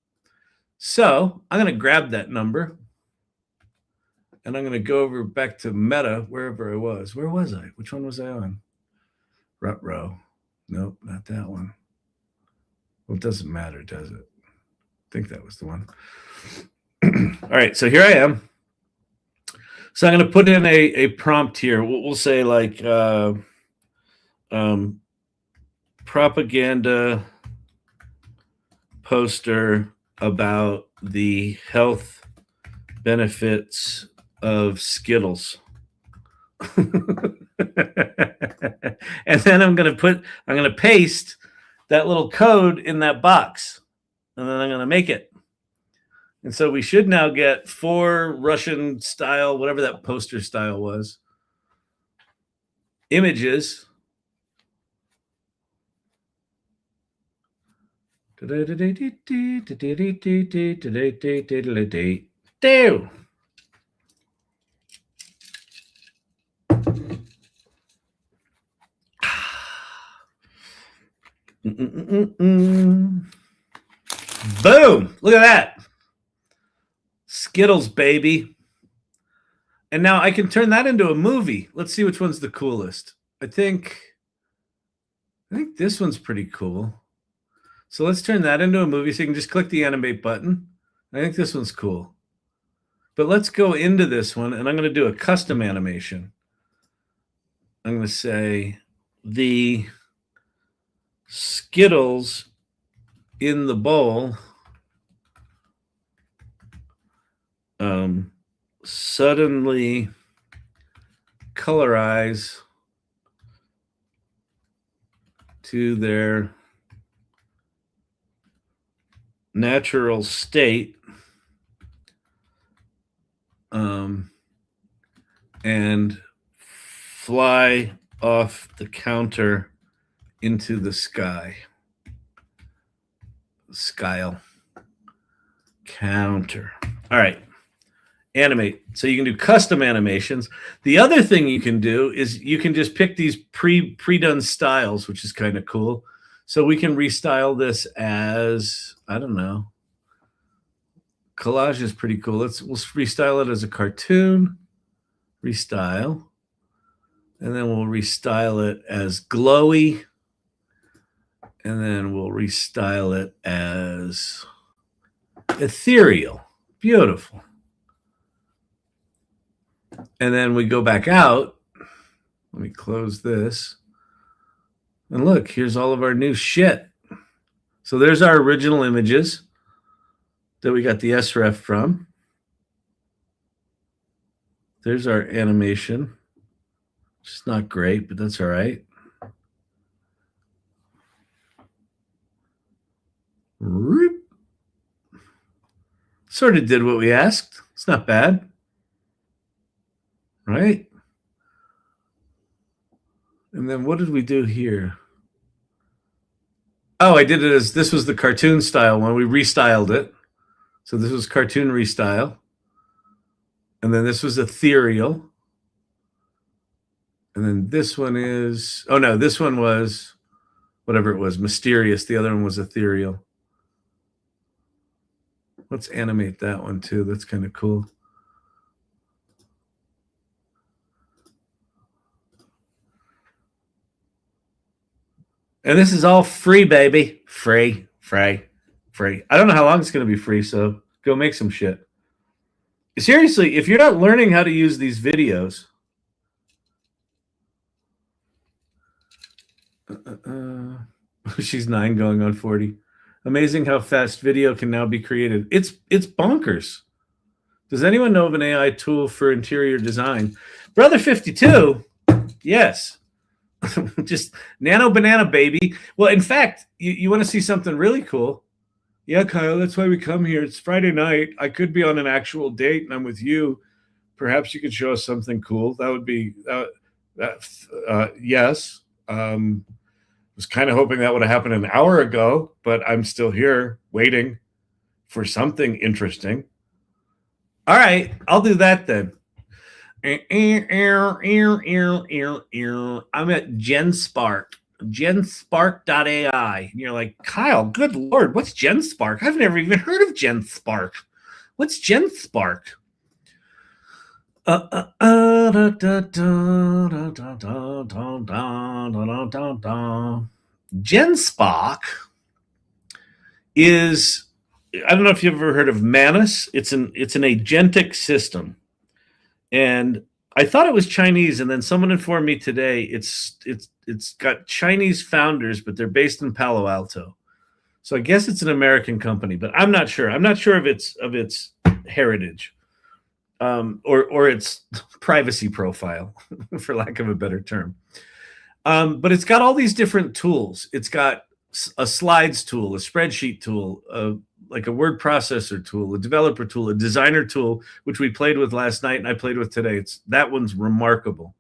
So I'm going to grab that number. And I'm going to go over back to Meta, wherever I was. Where was I? Which one was I on? Row. Nope, not that one. Well, it doesn't matter, does it? I think that was the one. All right, so here I am. So I'm going to put in a prompt here. We'll say like propaganda poster about the health benefits of Skittles. And then I'm going to paste that little code in that box. And then I'm going to make it. And so we should now get 4 Russian style, whatever that poster style was, images. Do. Boom! Look at that. Skittles, baby. And now I can turn that into a movie. Let's see which one's the coolest. I think this one's pretty cool. So let's turn that into a movie. So you can just click the animate button. I think this one's cool. But let's go into this one, and I'm going to do a custom animation. I'm going to say the Skittles in the bowl suddenly colorize to their natural state and fly off the counter into the sky. Skyle. Counter. All right. Animate. So you can do custom animations. The other thing you can do is you can just pick these pre-done styles, which is kind of cool. So we can restyle this as, I don't know. Collage is pretty cool. We'll restyle it as a cartoon. Restyle. And then we'll restyle it as glowy. And then we'll restyle it as ethereal. Beautiful. And then we go back out. Let me close this. And look, here's all of our new shit. So there's our original images that we got the SREF from. There's our animation. It's not great, but that's all right. Sort of did what we asked. It's not bad. Right? And then what did we do here? Oh, I did it as this was the cartoon style one. We restyled it. So this was cartoon restyle. And then this was ethereal. And then this one is, oh no, this one was whatever it was, mysterious. The other one was ethereal. Let's animate that one too. That's kind of cool. And this is all free, baby. Free. I don't know how long it's going to be free, so go make some shit. Seriously, if you're not learning how to use these videos, she's 9 going on 40. Amazing how fast video can now be created. It's bonkers. Does anyone know of an AI tool for interior design? Brother 52, yes. Just nano banana baby. Well, in fact, you want to see something really cool? Yeah, Kyle, that's why we come here. It's Friday night. I could be on an actual date and I'm with you. Perhaps you could show us something cool. That would be, yes. Was kind of hoping that would have happened an hour ago, but I'm still here waiting for something interesting. All right, I'll do that then. I'm at GenSpark, GenSpark.ai. And you're like, Kyle, good Lord, what's GenSpark? I've never even heard of GenSpark. What's GenSpark? GenSpark is, I don't know if you've ever heard of Manus. It's an agentic system. And I thought it was Chinese, and then someone informed me today it's got Chinese founders, but they're based in Palo Alto. So I guess it's an American company, but I'm not sure. I'm not sure of its heritage, or its privacy profile, for lack of a better term. But it's got all these different tools. It's got a slides tool, a spreadsheet tool, like a word processor tool, a developer tool, a designer tool, which we played with last night and I played with today. That one's remarkable.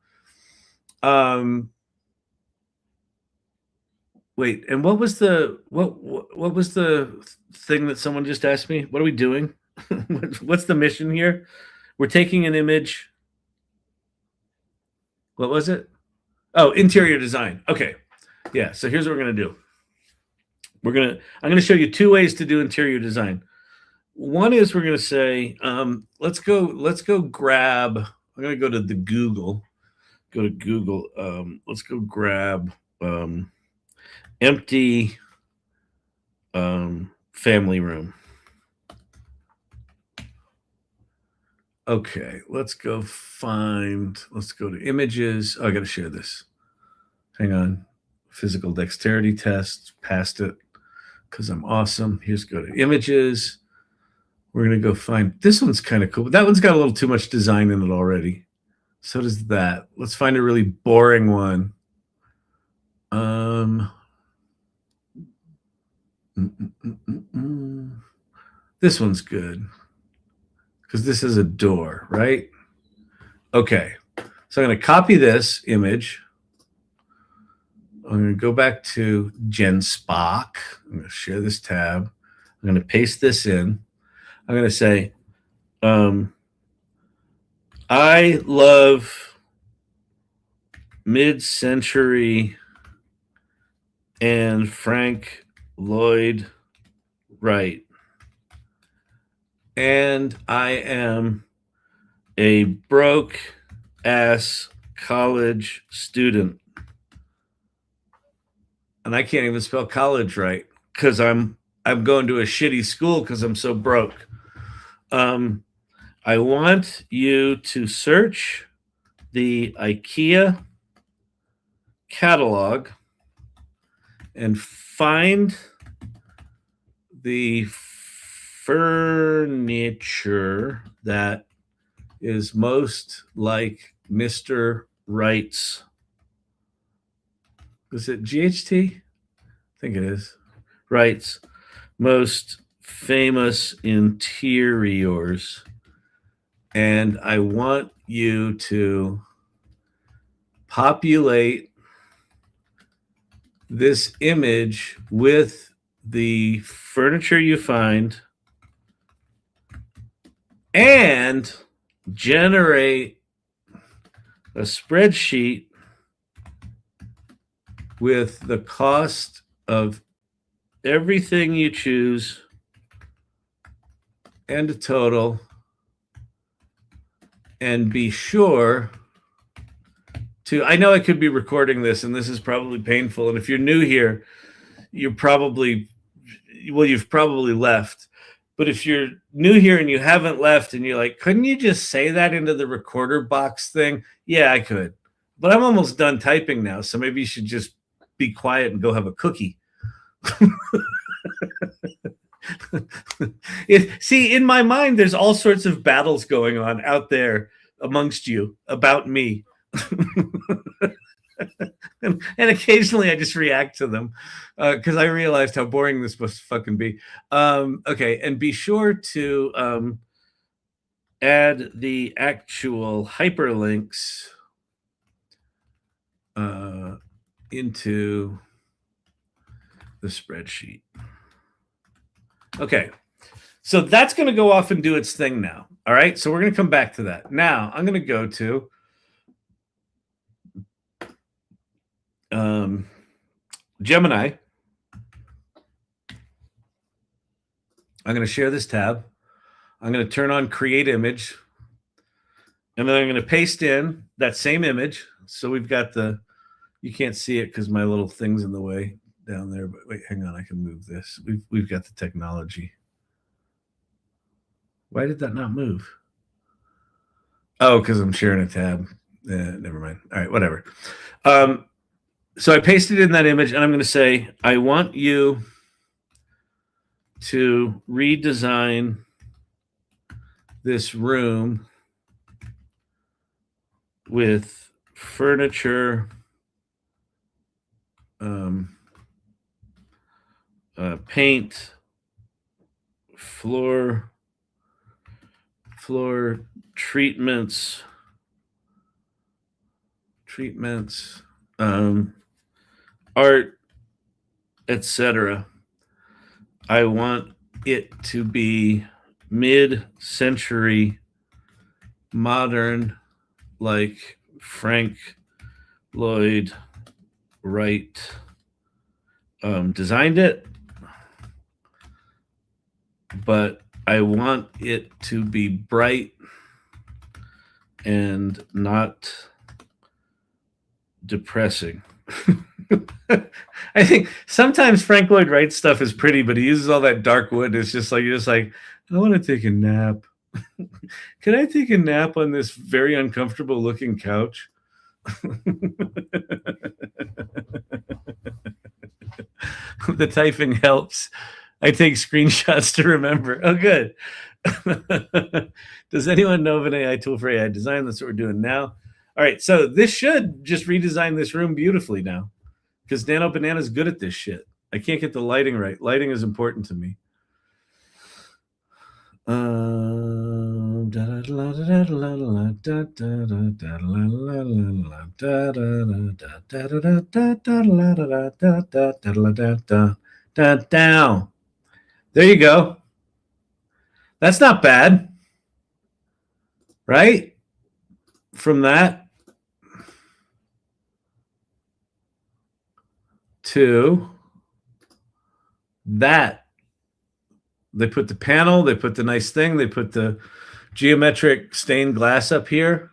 Wait, and what was the thing that someone just asked me? What are we doing? What's the mission here? We're taking an image. What was it? Oh, interior design. Okay. Yeah, so here's what we're going to do. I'm going to show you two ways to do interior design. One is we're going to say, let's go grab, I'm going to go to the Google, let's go grab empty family room. Okay, let's go to images. Oh, I got to share this. Hang on. Physical dexterity test, passed it because I'm awesome. Here's go to images. We're going to go find, this one's kind of cool, but that one's got a little too much design in it already. So does that. Let's find a really boring one. This one's good because this is a door, right? Okay, so I'm going to copy this image. I'm going to go back to GenSpark. I'm going to share this tab. I'm going to paste this in. I'm going to say, I love mid-century and Frank Lloyd Wright. And I am a broke-ass college student. And I can't even spell college right because I'm going to a shitty school because I'm so broke. I want you to search the IKEA catalog and find the furniture that is most like Mr. Wright's. Is it GHT? I think it is. Wright's most famous interiors. And I want you to populate this image with the furniture you find and generate a spreadsheet with the cost of everything you choose and a total, and be sure to, I know I could be recording this and this is probably painful, and if you're new here, you've probably left. But if you're new here and you haven't left and you're like, couldn't you just say that into the recorder box thing? Yeah, I could. But I'm almost done typing now, so maybe you should just be quiet and go have a cookie. See, in my mind, there's all sorts of battles going on out there amongst you about me. and occasionally I just react to them because I realized how boring this must fucking be. Okay, and be sure to add the actual hyperlinks into the spreadsheet. Okay, so that's going to go off and do its thing now. All right, so we're going to come back to that. Now I'm going to go to Gemini. I'm going to share this tab. I'm going to turn on create image. And then I'm going to paste in that same image. So we've got the, you can't see it because my little thing's in the way down there. But wait, hang on, I can move this. We've got the technology. Why did that not move? Oh, because I'm sharing a tab. Never mind. All right, whatever. So I pasted in that image, and I'm going to say, I want you to redesign this room with furniture, paint, floor treatments, art, etc. I want it to be mid-century modern, like Frank Lloyd Wright designed it, but I want it to be bright and not depressing. I think sometimes Frank Lloyd Wright stuff is pretty, but he uses all that dark wood. It's just like, you're just like, I want to take a nap. Can I take a nap on this very uncomfortable looking couch? The typing helps. I take screenshots to remember. Oh, good. Does anyone know of an AI tool for AI design? That's what we're doing now. All right, so this should just redesign this room beautifully now, because Nano Banana's good at this shit. I can't get the lighting right. Lighting is important to me. Down. There you go. That's not bad, right? From that to that. They put the panel, they put the nice thing, they put the geometric stained glass up here.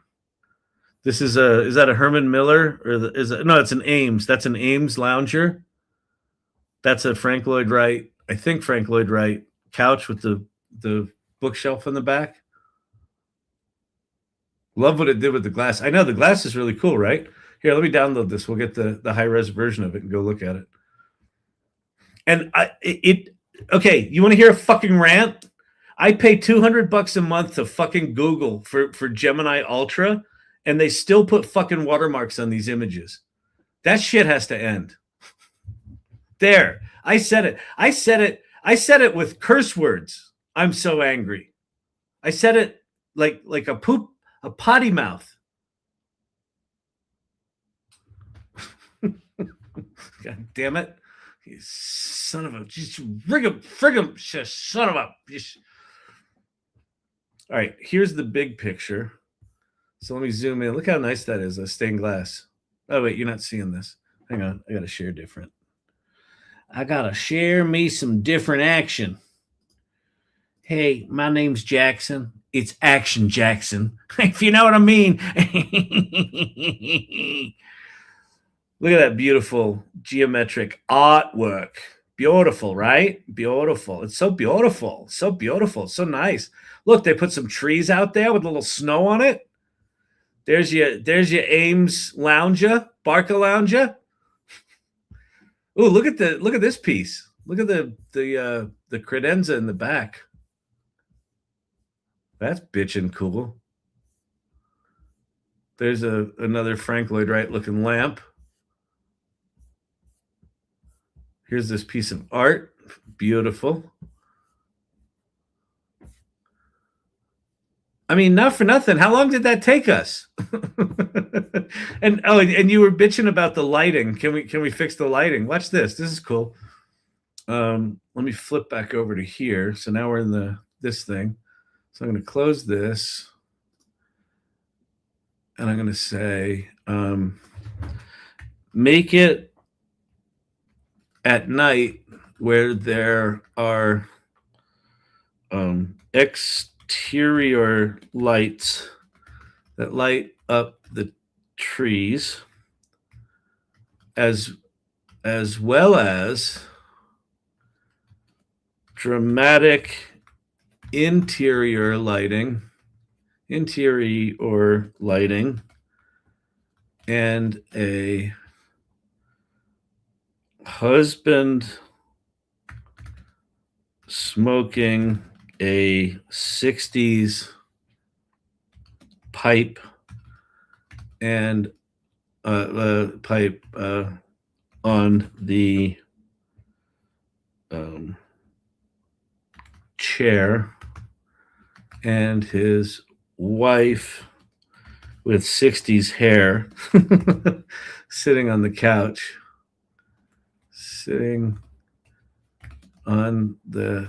This is that a Herman Miller, or no, it's an Ames. That's an Ames lounger. That's a Frank Lloyd Wright, I think Frank Lloyd Wright couch with the bookshelf in the back. Love what it did with the glass. I know the glass is really cool, right? Here, let me download this. We'll get the high-res version of it and go look at it. And okay, you want to hear a fucking rant? I pay $200 a month to fucking Google for Gemini Ultra, and they still put fucking watermarks on these images. That shit has to end. There, I said it. I said it with curse words. I'm so angry. I said it like a potty mouth. God damn it. You son of a, just rig him, frig him, son of a. All right, here's the big picture. So let me zoom in. Look how nice that is, a stained glass. Oh, wait, you're not seeing this. Hang on, I got to share different. I got to share me some different action. Hey, my name's Jackson. It's Action Jackson, if you know what I mean. Look at that beautiful geometric artwork. Beautiful, right? Beautiful. It's so beautiful. So beautiful. So nice. Look, they put some trees out there with a little snow on it. There's your Ames lounger, Barca lounger. Ooh, look at this piece. Look at the credenza in the back. That's bitchin' cool. There's another Frank Lloyd Wright looking lamp. Here's this piece of art. Beautiful. I mean, not for nothing. How long did that take us? and you were bitching about the lighting. Can we fix the lighting? Watch this. This is cool. Let me flip back over to here. So now we're in this thing. So I'm going to close this. And I'm going to say, make it at night where there are exterior lights that light up the trees, as well as dramatic interior lighting, and a husband smoking a 60s pipe and pipe on the chair, and his wife with 60s hair sitting on the couch, sitting on the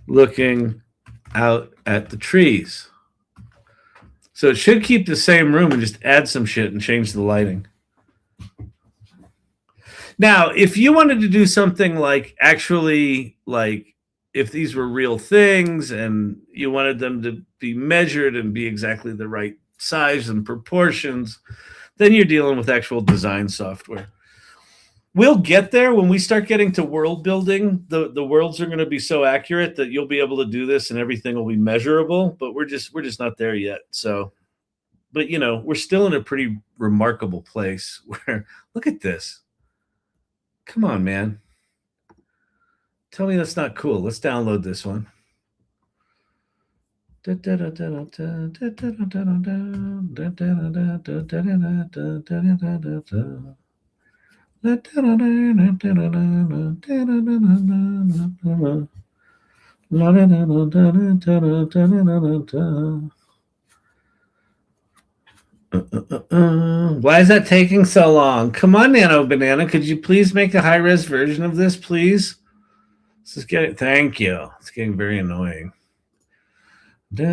looking out at the trees. So it should keep the same room and just add some shit and change the lighting. Now, if you wanted to do something like actually, like if these were real things and you wanted them to be measured and be exactly the right size and proportions, then you're dealing with actual design software. We'll get there when we start getting to world building. The worlds are going to be so accurate that you'll be able to do this and everything will be measurable, but we're just not there yet. So, but you know, we're still in a pretty remarkable place where, look at this. Come on, man. Tell me that's not cool. Let's download this one. Why is that taking so long? Come on, Nano Banana. Could you please make a high-res version of this, please? This is getting. Thank you. It's getting very annoying. He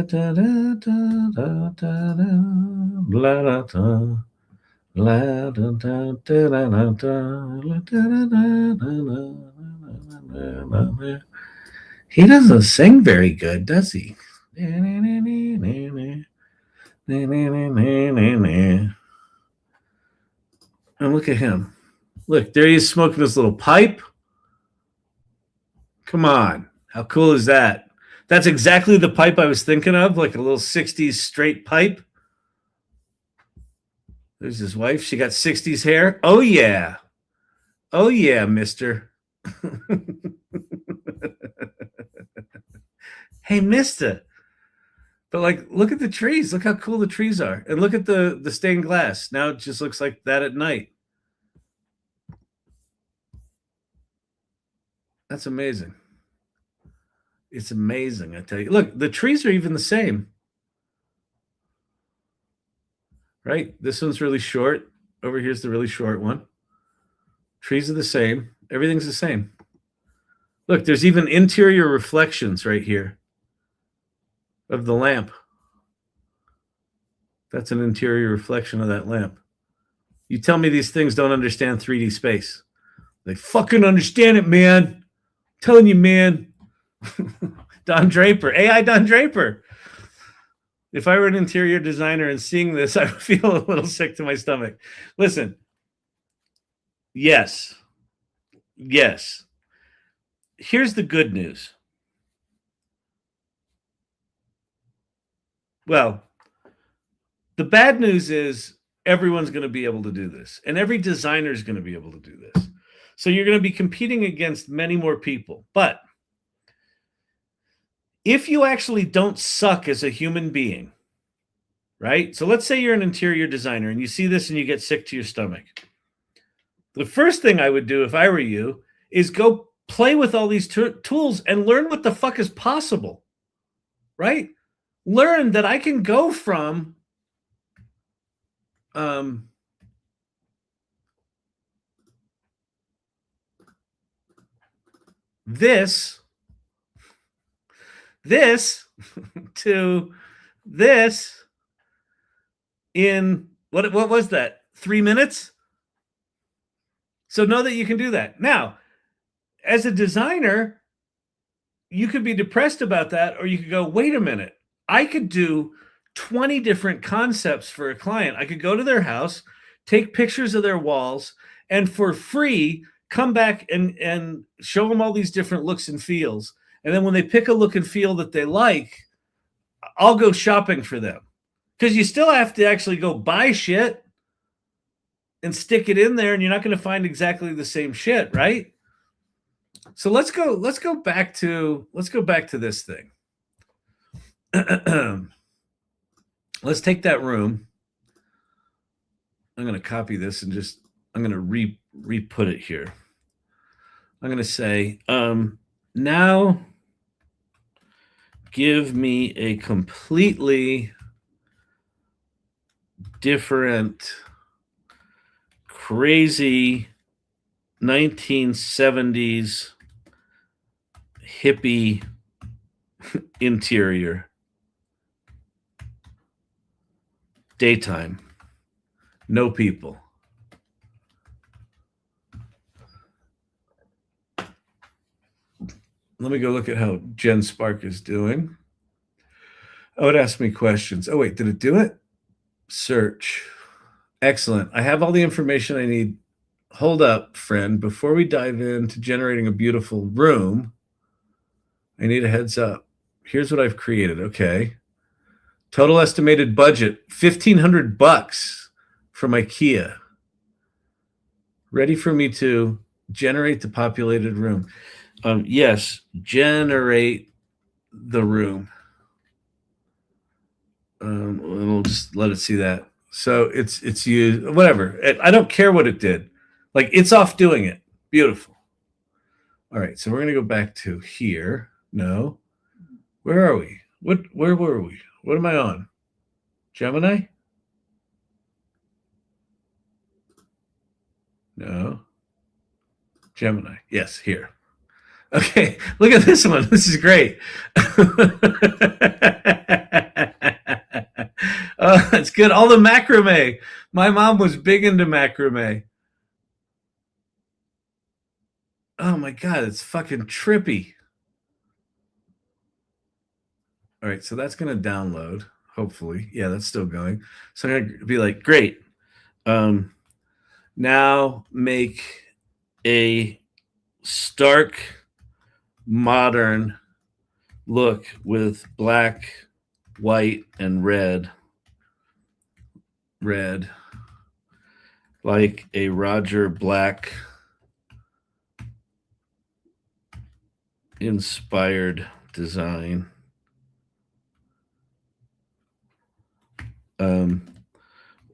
doesn't sing very good, does he? And look at him. Look, there he is smoking his little pipe. Come on. How cool is that? That's exactly the pipe I was thinking of, like a little 60s straight pipe. There's his wife. She got 60s hair. Oh, yeah. Oh, yeah, mister. Hey, mister. But like, look at the trees. Look how cool the trees are. And look at the stained glass. Now it just looks like that at night. That's amazing. It's amazing, I tell you. Look, the trees are even the same. Right? This one's really short. Over here's the really short one. Trees are the same. Everything's the same. Look, there's even interior reflections right here of the lamp. That's an interior reflection of that lamp. You tell me these things don't understand 3D space. They fucking understand it, man. I'm telling you, man. Don Draper, AI Don Draper. If I were an interior designer and seeing this, I would feel a little sick to my stomach. Listen, yes. Here's the good news. Well, the bad news is everyone's going to be able to do this, and every designer is going to be able to do this. So you're going to be competing against many more people. But if you actually don't suck as a human being, right? So let's say you're an interior designer and you see this and you get sick to your stomach. The first thing I would do if I were you is go play with all these tools and learn what the fuck is possible, right? Learn that I can go from this to this in what was that? 3 minutes? So know that you can do that. Now, as a designer, you could be depressed about that, or you could go, wait a minute, I could do 20 different concepts for a client. I could go to their house, take pictures of their walls, and for free, come back and show them all these different looks and feels. And then when they pick a look and feel that they like, I'll go shopping for them. Because you still have to actually go buy shit and stick it in there, and you're not going to find exactly the same shit, right? So let's go back to this thing. Let's take that room. I'm going to copy this and I'm going to re-put it here. I'm going to say, now give me a completely different, crazy 1970s hippie interior. Daytime. No people. Let me go look at how GenSpark is doing. Oh, it asked me questions. Oh, wait, did it do it? Search. Excellent. I have all the information I need. Hold up, friend. Before we dive into generating a beautiful room, I need a heads up. Here's what I've created. Okay. Total estimated budget, $1,500 from IKEA. Ready for me to generate the populated room. Yes, generate the room. We'll just let it see that. So it's used, whatever. I don't care what it did. Like, it's off doing it. Beautiful. All right, so we're going to go back to here. No. Where are we? Where were we? What am I on? Gemini? No. Gemini. Yes, here. Okay, look at this one. This is great. It's good. All the macrame. My mom was big into macrame. Oh my God, it's fucking trippy. All right, so that's going to download, hopefully. Yeah, that's still going. So I'm going to be like, great. Now make a stark, modern look with black, white, and red. Red. Like a Roger Black inspired design.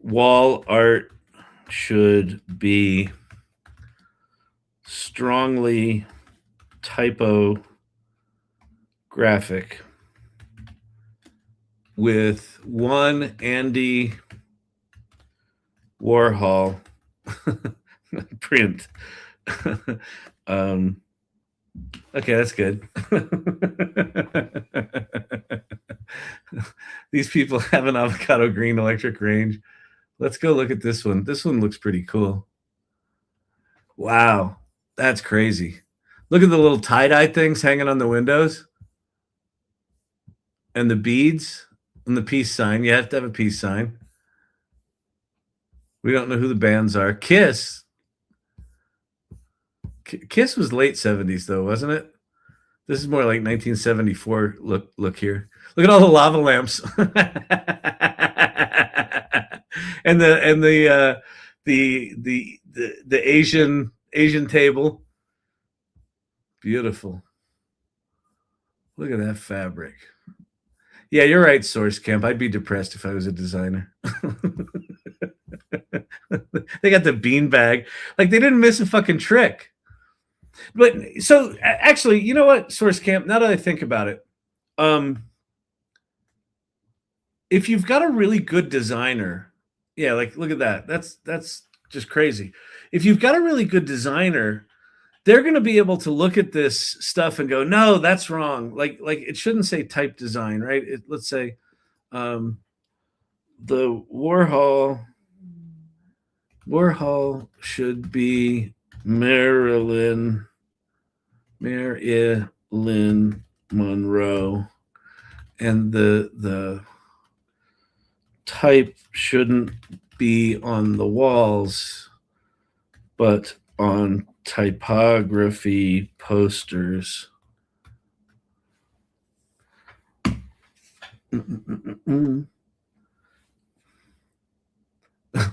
Wall art should be strongly typographic with one Andy Warhol print. Okay, that's good. These people have an avocado green electric range. Let's go look at this one. This one looks pretty cool. Wow, that's crazy. Look at the little tie-dye things hanging on the windows. And the beads and the peace sign. You have to have a peace sign. We don't know who the bands are. Kiss. Kiss was late 70s, though, wasn't it? This is more like 1974. Look here. Look at all the lava lamps. and the Asian table. Beautiful. Look at that fabric. Yeah, you're right, Source Camp. I'd be depressed if I was a designer. They got the beanbag. Like, they didn't miss a fucking trick. But so actually, you know what, Source Camp, now that I think about it, if you've got a really good designer, yeah, like look at that. That's just crazy. If you've got a really good designer, they're going to be able to look at this stuff and go, no, that's wrong. Like it shouldn't say type design, right? Let's say the Warhol should be Marilyn Monroe, and the type shouldn't be on the walls, but on typography posters.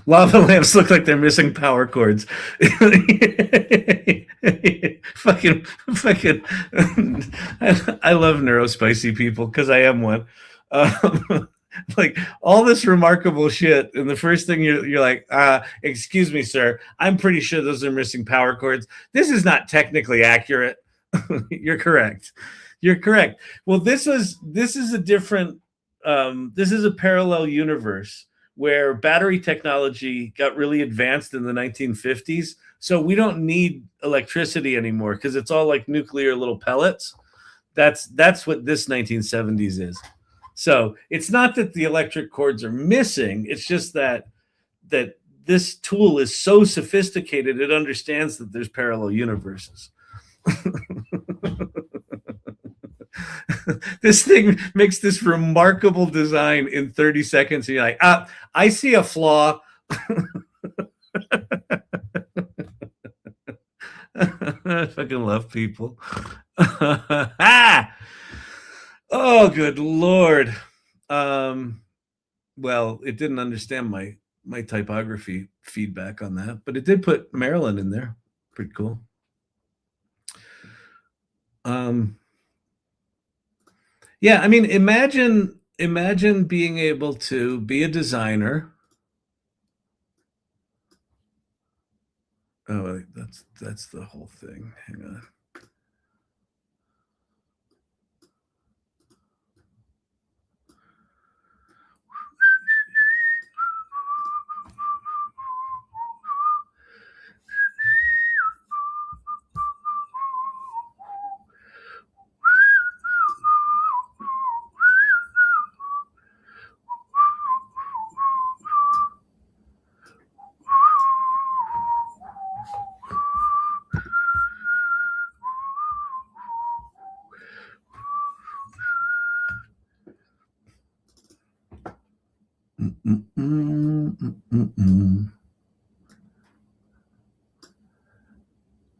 Lava lamps look like they're missing power cords. fucking. I love neurospicy people because I am one. Like all this remarkable shit, and the first thing you're like, excuse me, sir, I'm pretty sure those are missing power cords. This is not technically accurate. You're correct. You're correct. Well, this is a different. This is a parallel universe where battery technology got really advanced in the 1950s. So we don't need electricity anymore because it's all like nuclear little pellets. That's what this 1970s is. So it's not that the electric cords are missing. It's just that this tool is so sophisticated, it understands that there's parallel universes. This thing makes this remarkable design in 30 seconds. And you're like, I see a flaw. I fucking love people. Oh, good Lord. Well, it didn't understand my typography feedback on that, but it did put Maryland in there. Pretty cool. Yeah, I mean, imagine being able to be a designer. Oh, that's the whole thing. Hang on.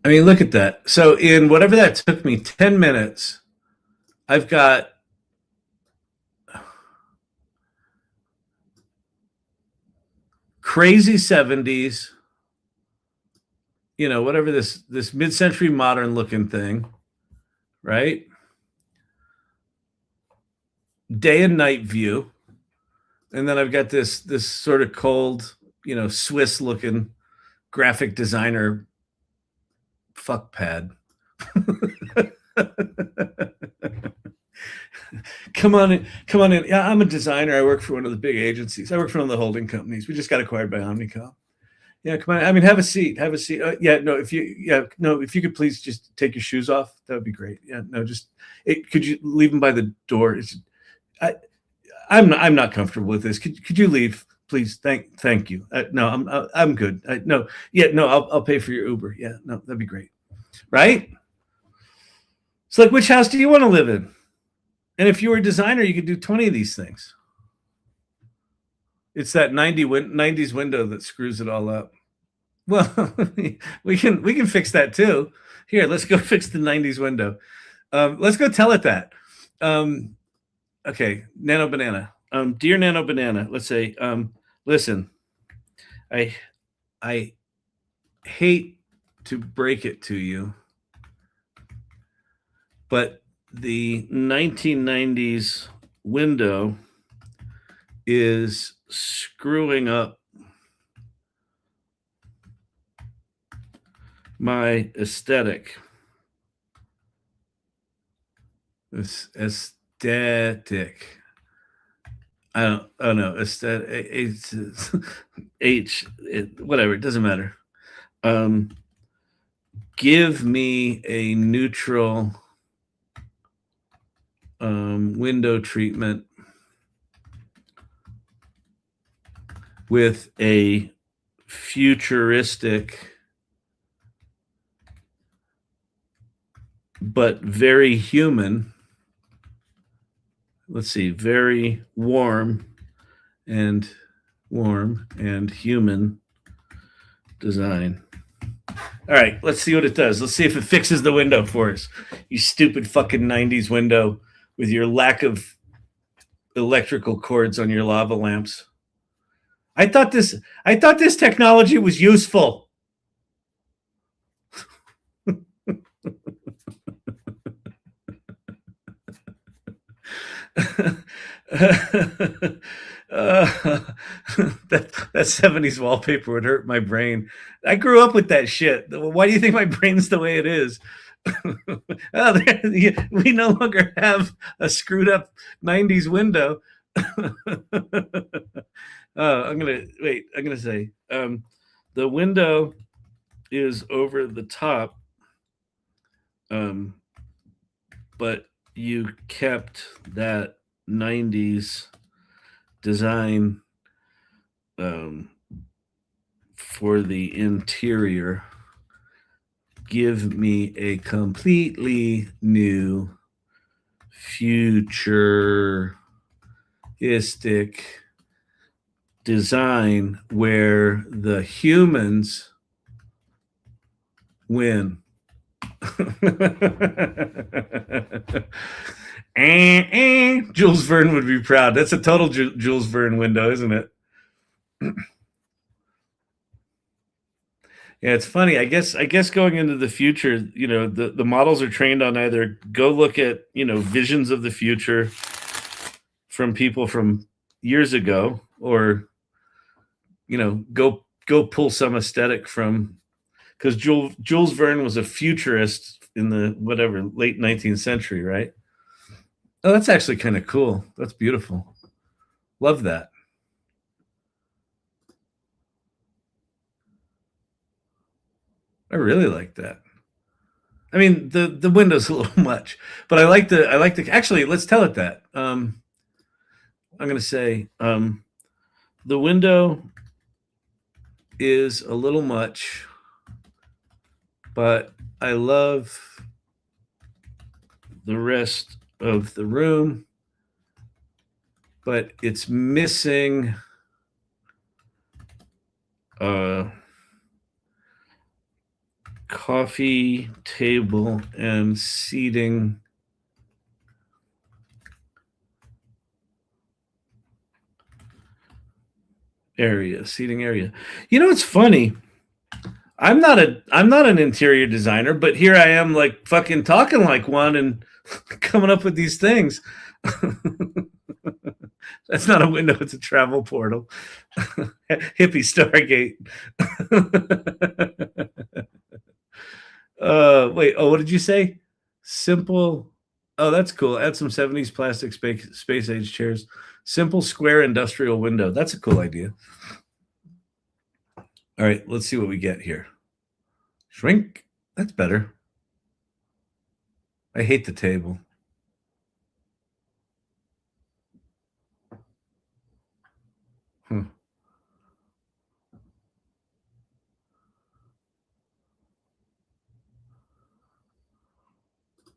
I mean, look at that. So in whatever that took me 10 minutes, I've got crazy 70s, whatever this mid-century modern looking thing, right? Day and night view. And then I've got this sort of cold, Swiss looking graphic designer fuck pad. Come on in. Yeah, I'm a designer. I work for one of the big agencies. I work for one of the holding companies. We just got acquired by Omnicom. Yeah, come on. I mean, have a seat. Have a seat. If you could please just take your shoes off, that would be great. Yeah, no, could you leave them by the door? I'm not comfortable with this. Could you leave, please? Thank you. No, I'm good. I'll pay for your Uber. Yeah, no, that'd be great. Right? It's like, which house do you want to live in? And if you were a designer, you could do 20 of these things. It's that 90s window that screws it all up. Well, we can fix that too. Here, let's go fix the 90s window. Let's go tell it that. Okay, Nano Banana. Dear Nano Banana, let's say, listen, I hate to break it to you, but the 1990s window is screwing up my aesthetic. This aesthetic. I don't know. Aesthetic. Whatever. It doesn't matter. Give me a neutral window treatment with a futuristic but very human. Let's see, very warm and human design. All right, let's see what it does. Let's see if it fixes the window for us. You stupid fucking 90s window with your lack of electrical cords on your lava lamps. I thought this technology was useful. That 70s wallpaper would hurt my brain. I grew up with that shit. Why do you think my brain's the way it is? We no longer have a screwed up 90s window. I'm gonna say the window is over the top, but you kept that 90s design for the interior. Give me a completely new futuristic design where the humans win. Jules Verne would be proud. That's a total Jules Verne window, isn't it? Yeah, it's funny. I guess going into the future, the models are trained on either go look at, visions of the future from people from years ago, or go pull some aesthetic from, because Jules Verne was a futurist in the late 19th century, right? Oh, that's actually kind of cool. That's beautiful. Love that. I really like that. I mean, the window's a little much, but I like the actually, let's tell it that. I'm going to say the window is a little much, but I love the rest of the room, but it's missing coffee table and seating seating area. It's funny. I'm not an interior designer, but here I am, like, fucking talking like one and coming up with these things. That's not a window, it's a travel portal. Hippie Stargate. Wait, what did you say? Simple. Oh, that's cool. Add some 70s plastic space age chairs. Simple square industrial window. That's a cool idea. All right, let's see what we get here. Shrink. That's better. I hate the table.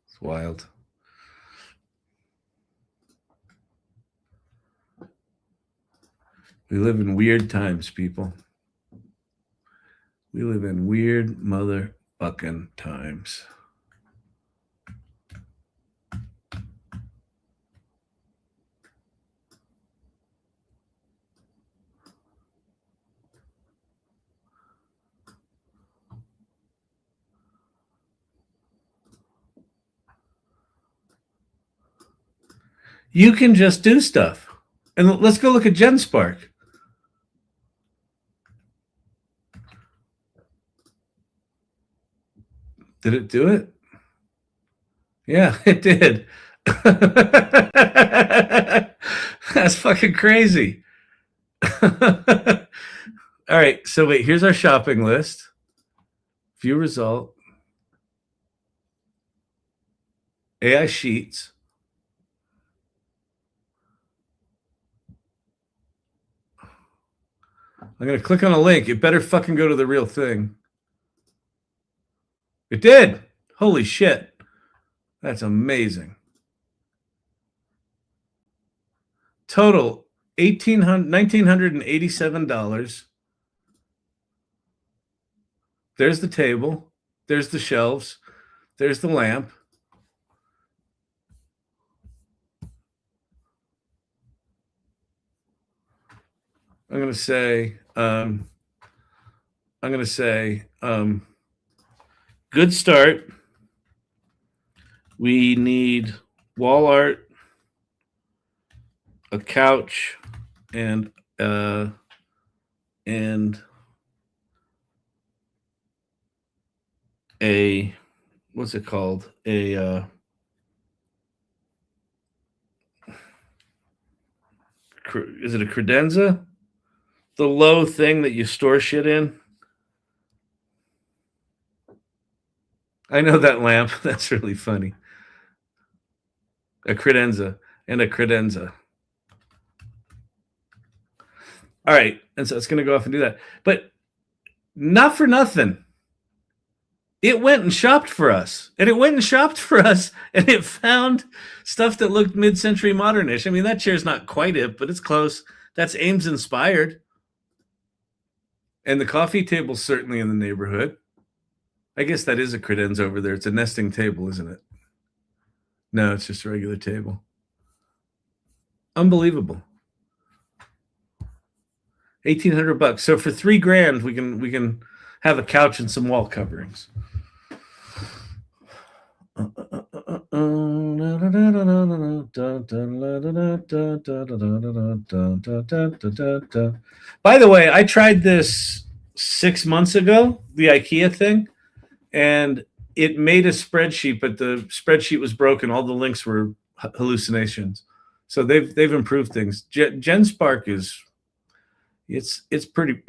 It's wild. We live in weird times, people. We live in weird motherfucking times. You can just do stuff. And let's go look at GenSpark. Did it do it? Yeah, it did. That's fucking crazy. All right, so wait, here's our shopping list. View result. AI sheets. I'm going to click on a link. It better fucking go to the real thing. It did. Holy shit. That's amazing. Total $1,987. There's the table. There's the shelves. There's the lamp. I'm going to say, good start. We need wall art, a couch, and a, what's it called? Is it a credenza? The low thing that you store shit in. I know that lamp. That's really funny. A credenza and a credenza. All right. And so it's going to go off and do that. But not for nothing. It went and shopped for us. And it found stuff that looked mid-century modernish. I mean, that chair's not quite it, but it's close. That's Ames inspired. And the coffee table's certainly in the neighborhood. I guess that is a credenza over there. It's a nesting table, isn't it? No, it's just a regular table. Unbelievable. $1,800. So for $3,000, we can have a couch and some wall coverings. By the way, I tried this 6 months ago, the IKEA thing, and it made a spreadsheet, but the spreadsheet was broken. All the links were hallucinations. So they've improved things. GenSpark is it's pert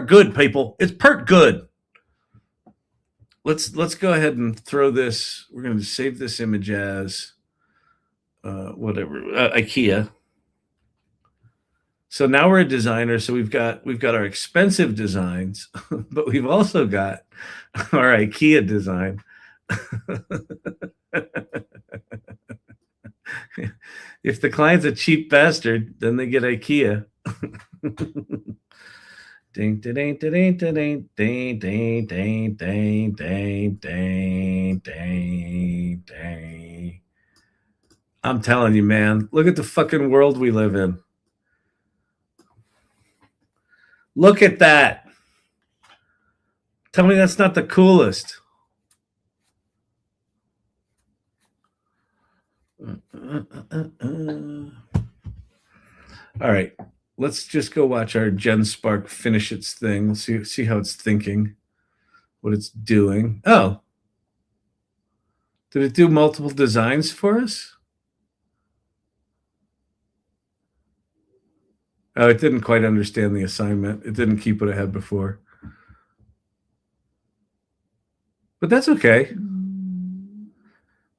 good, people. It's pert good. Let's go ahead and throw this. We're going to save this image as IKEA. So now we're a designer. So we've got our expensive designs, but we've also got our IKEA design. If the client's a cheap bastard, then they get IKEA. Ding, ding, ding, ding, ding, ding, ding, ding, ding, ding, ding, ding, ding. I'm telling you, man, look at the fucking world we live in. Look at that. Tell me that's not the coolest. All right. Let's just go watch our GenSpark finish its thing. Let's see how it's thinking, what it's doing. Oh. Did it do multiple designs for us? Oh, it didn't quite understand the assignment. It didn't keep what it had before. But that's okay.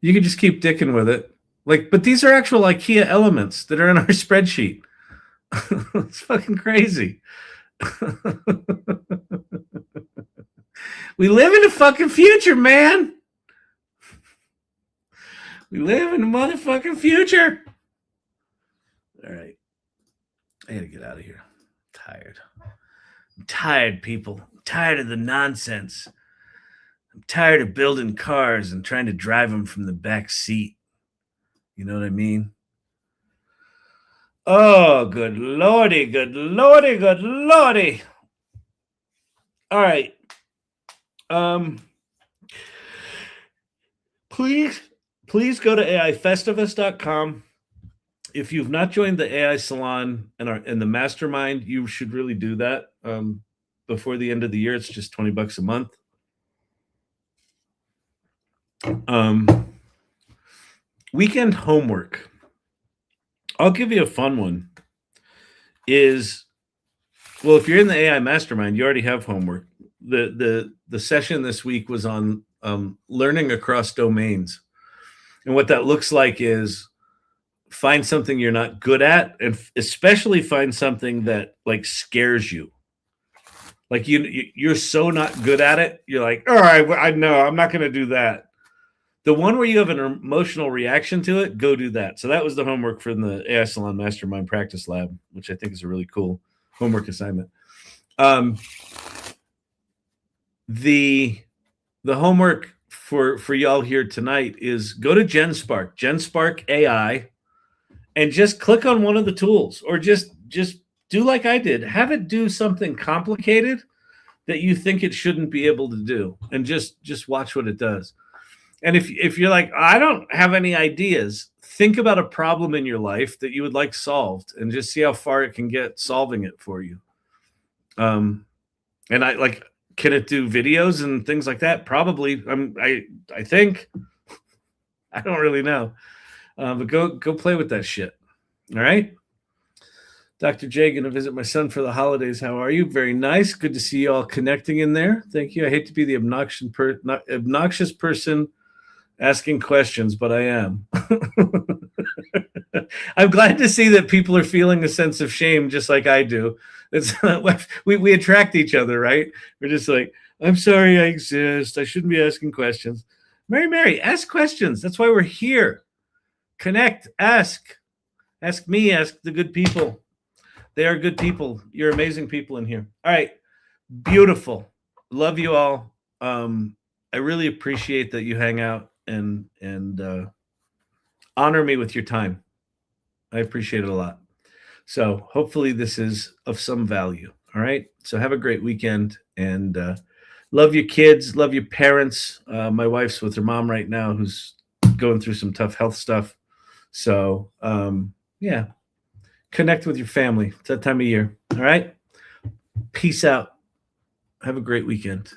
You can just keep dicking with it. But these are actual IKEA elements that are in our spreadsheet. It's fucking crazy. We live in the fucking future, man. We live in the motherfucking future. All right. I gotta get out of here. I'm tired, people. I'm tired of the nonsense. I'm tired of building cars and trying to drive them from the back seat. You know what I mean? Oh, good lordy, good lordy, good lordy. All right. Please go to AIFestivus.com if you've not joined the AI Salon and the Mastermind, you should really do that before the end of the year. It's just $20 a month. Weekend homework. I'll give you a fun one. Well, if you're in the AI Mastermind, you already have homework. The session this week was on learning across domains, and what that looks like is find something you're not good at, and especially find something that like scares you. Like you're so not good at it, you're like, all right, I know I'm not going to do that. The one where you have an emotional reaction to it, go do that. So that was the homework from the AI Salon Mastermind Practice Lab, which I think is a really cool homework assignment. The homework for y'all here tonight is go to GenSpark AI, and just click on one of the tools, or just do like I did. Have it do something complicated that you think it shouldn't be able to do, and just watch what it does. And if you're like, I don't have any ideas, think about a problem in your life that you would like solved, and just see how far it can get solving it for you. And can it do videos and things like that? Probably. I think. I don't really know. But go play with that shit. All right. Dr. J, going to visit my son for the holidays. How are you? Very nice. Good to see you all connecting in there. Thank you. I hate to be the obnoxious person asking questions, but I am. I'm glad to see that people are feeling a sense of shame just like I do. We attract each other, right? We're just like, I'm sorry I exist. I shouldn't be asking questions. Mary, ask questions. That's why we're here. Connect, ask. Ask me, ask the good people. They are good people. You're amazing people in here. All right. Beautiful. Love you all. I really appreciate that you hang out and honor me with your time. I appreciate it a lot. So hopefully this is of some value. All right. So have a great weekend, and love your kids, love your parents. My wife's with her mom right now, who's going through some tough health stuff. So yeah, connect with your family. It's that time of year. All right. Peace out. Have a great weekend.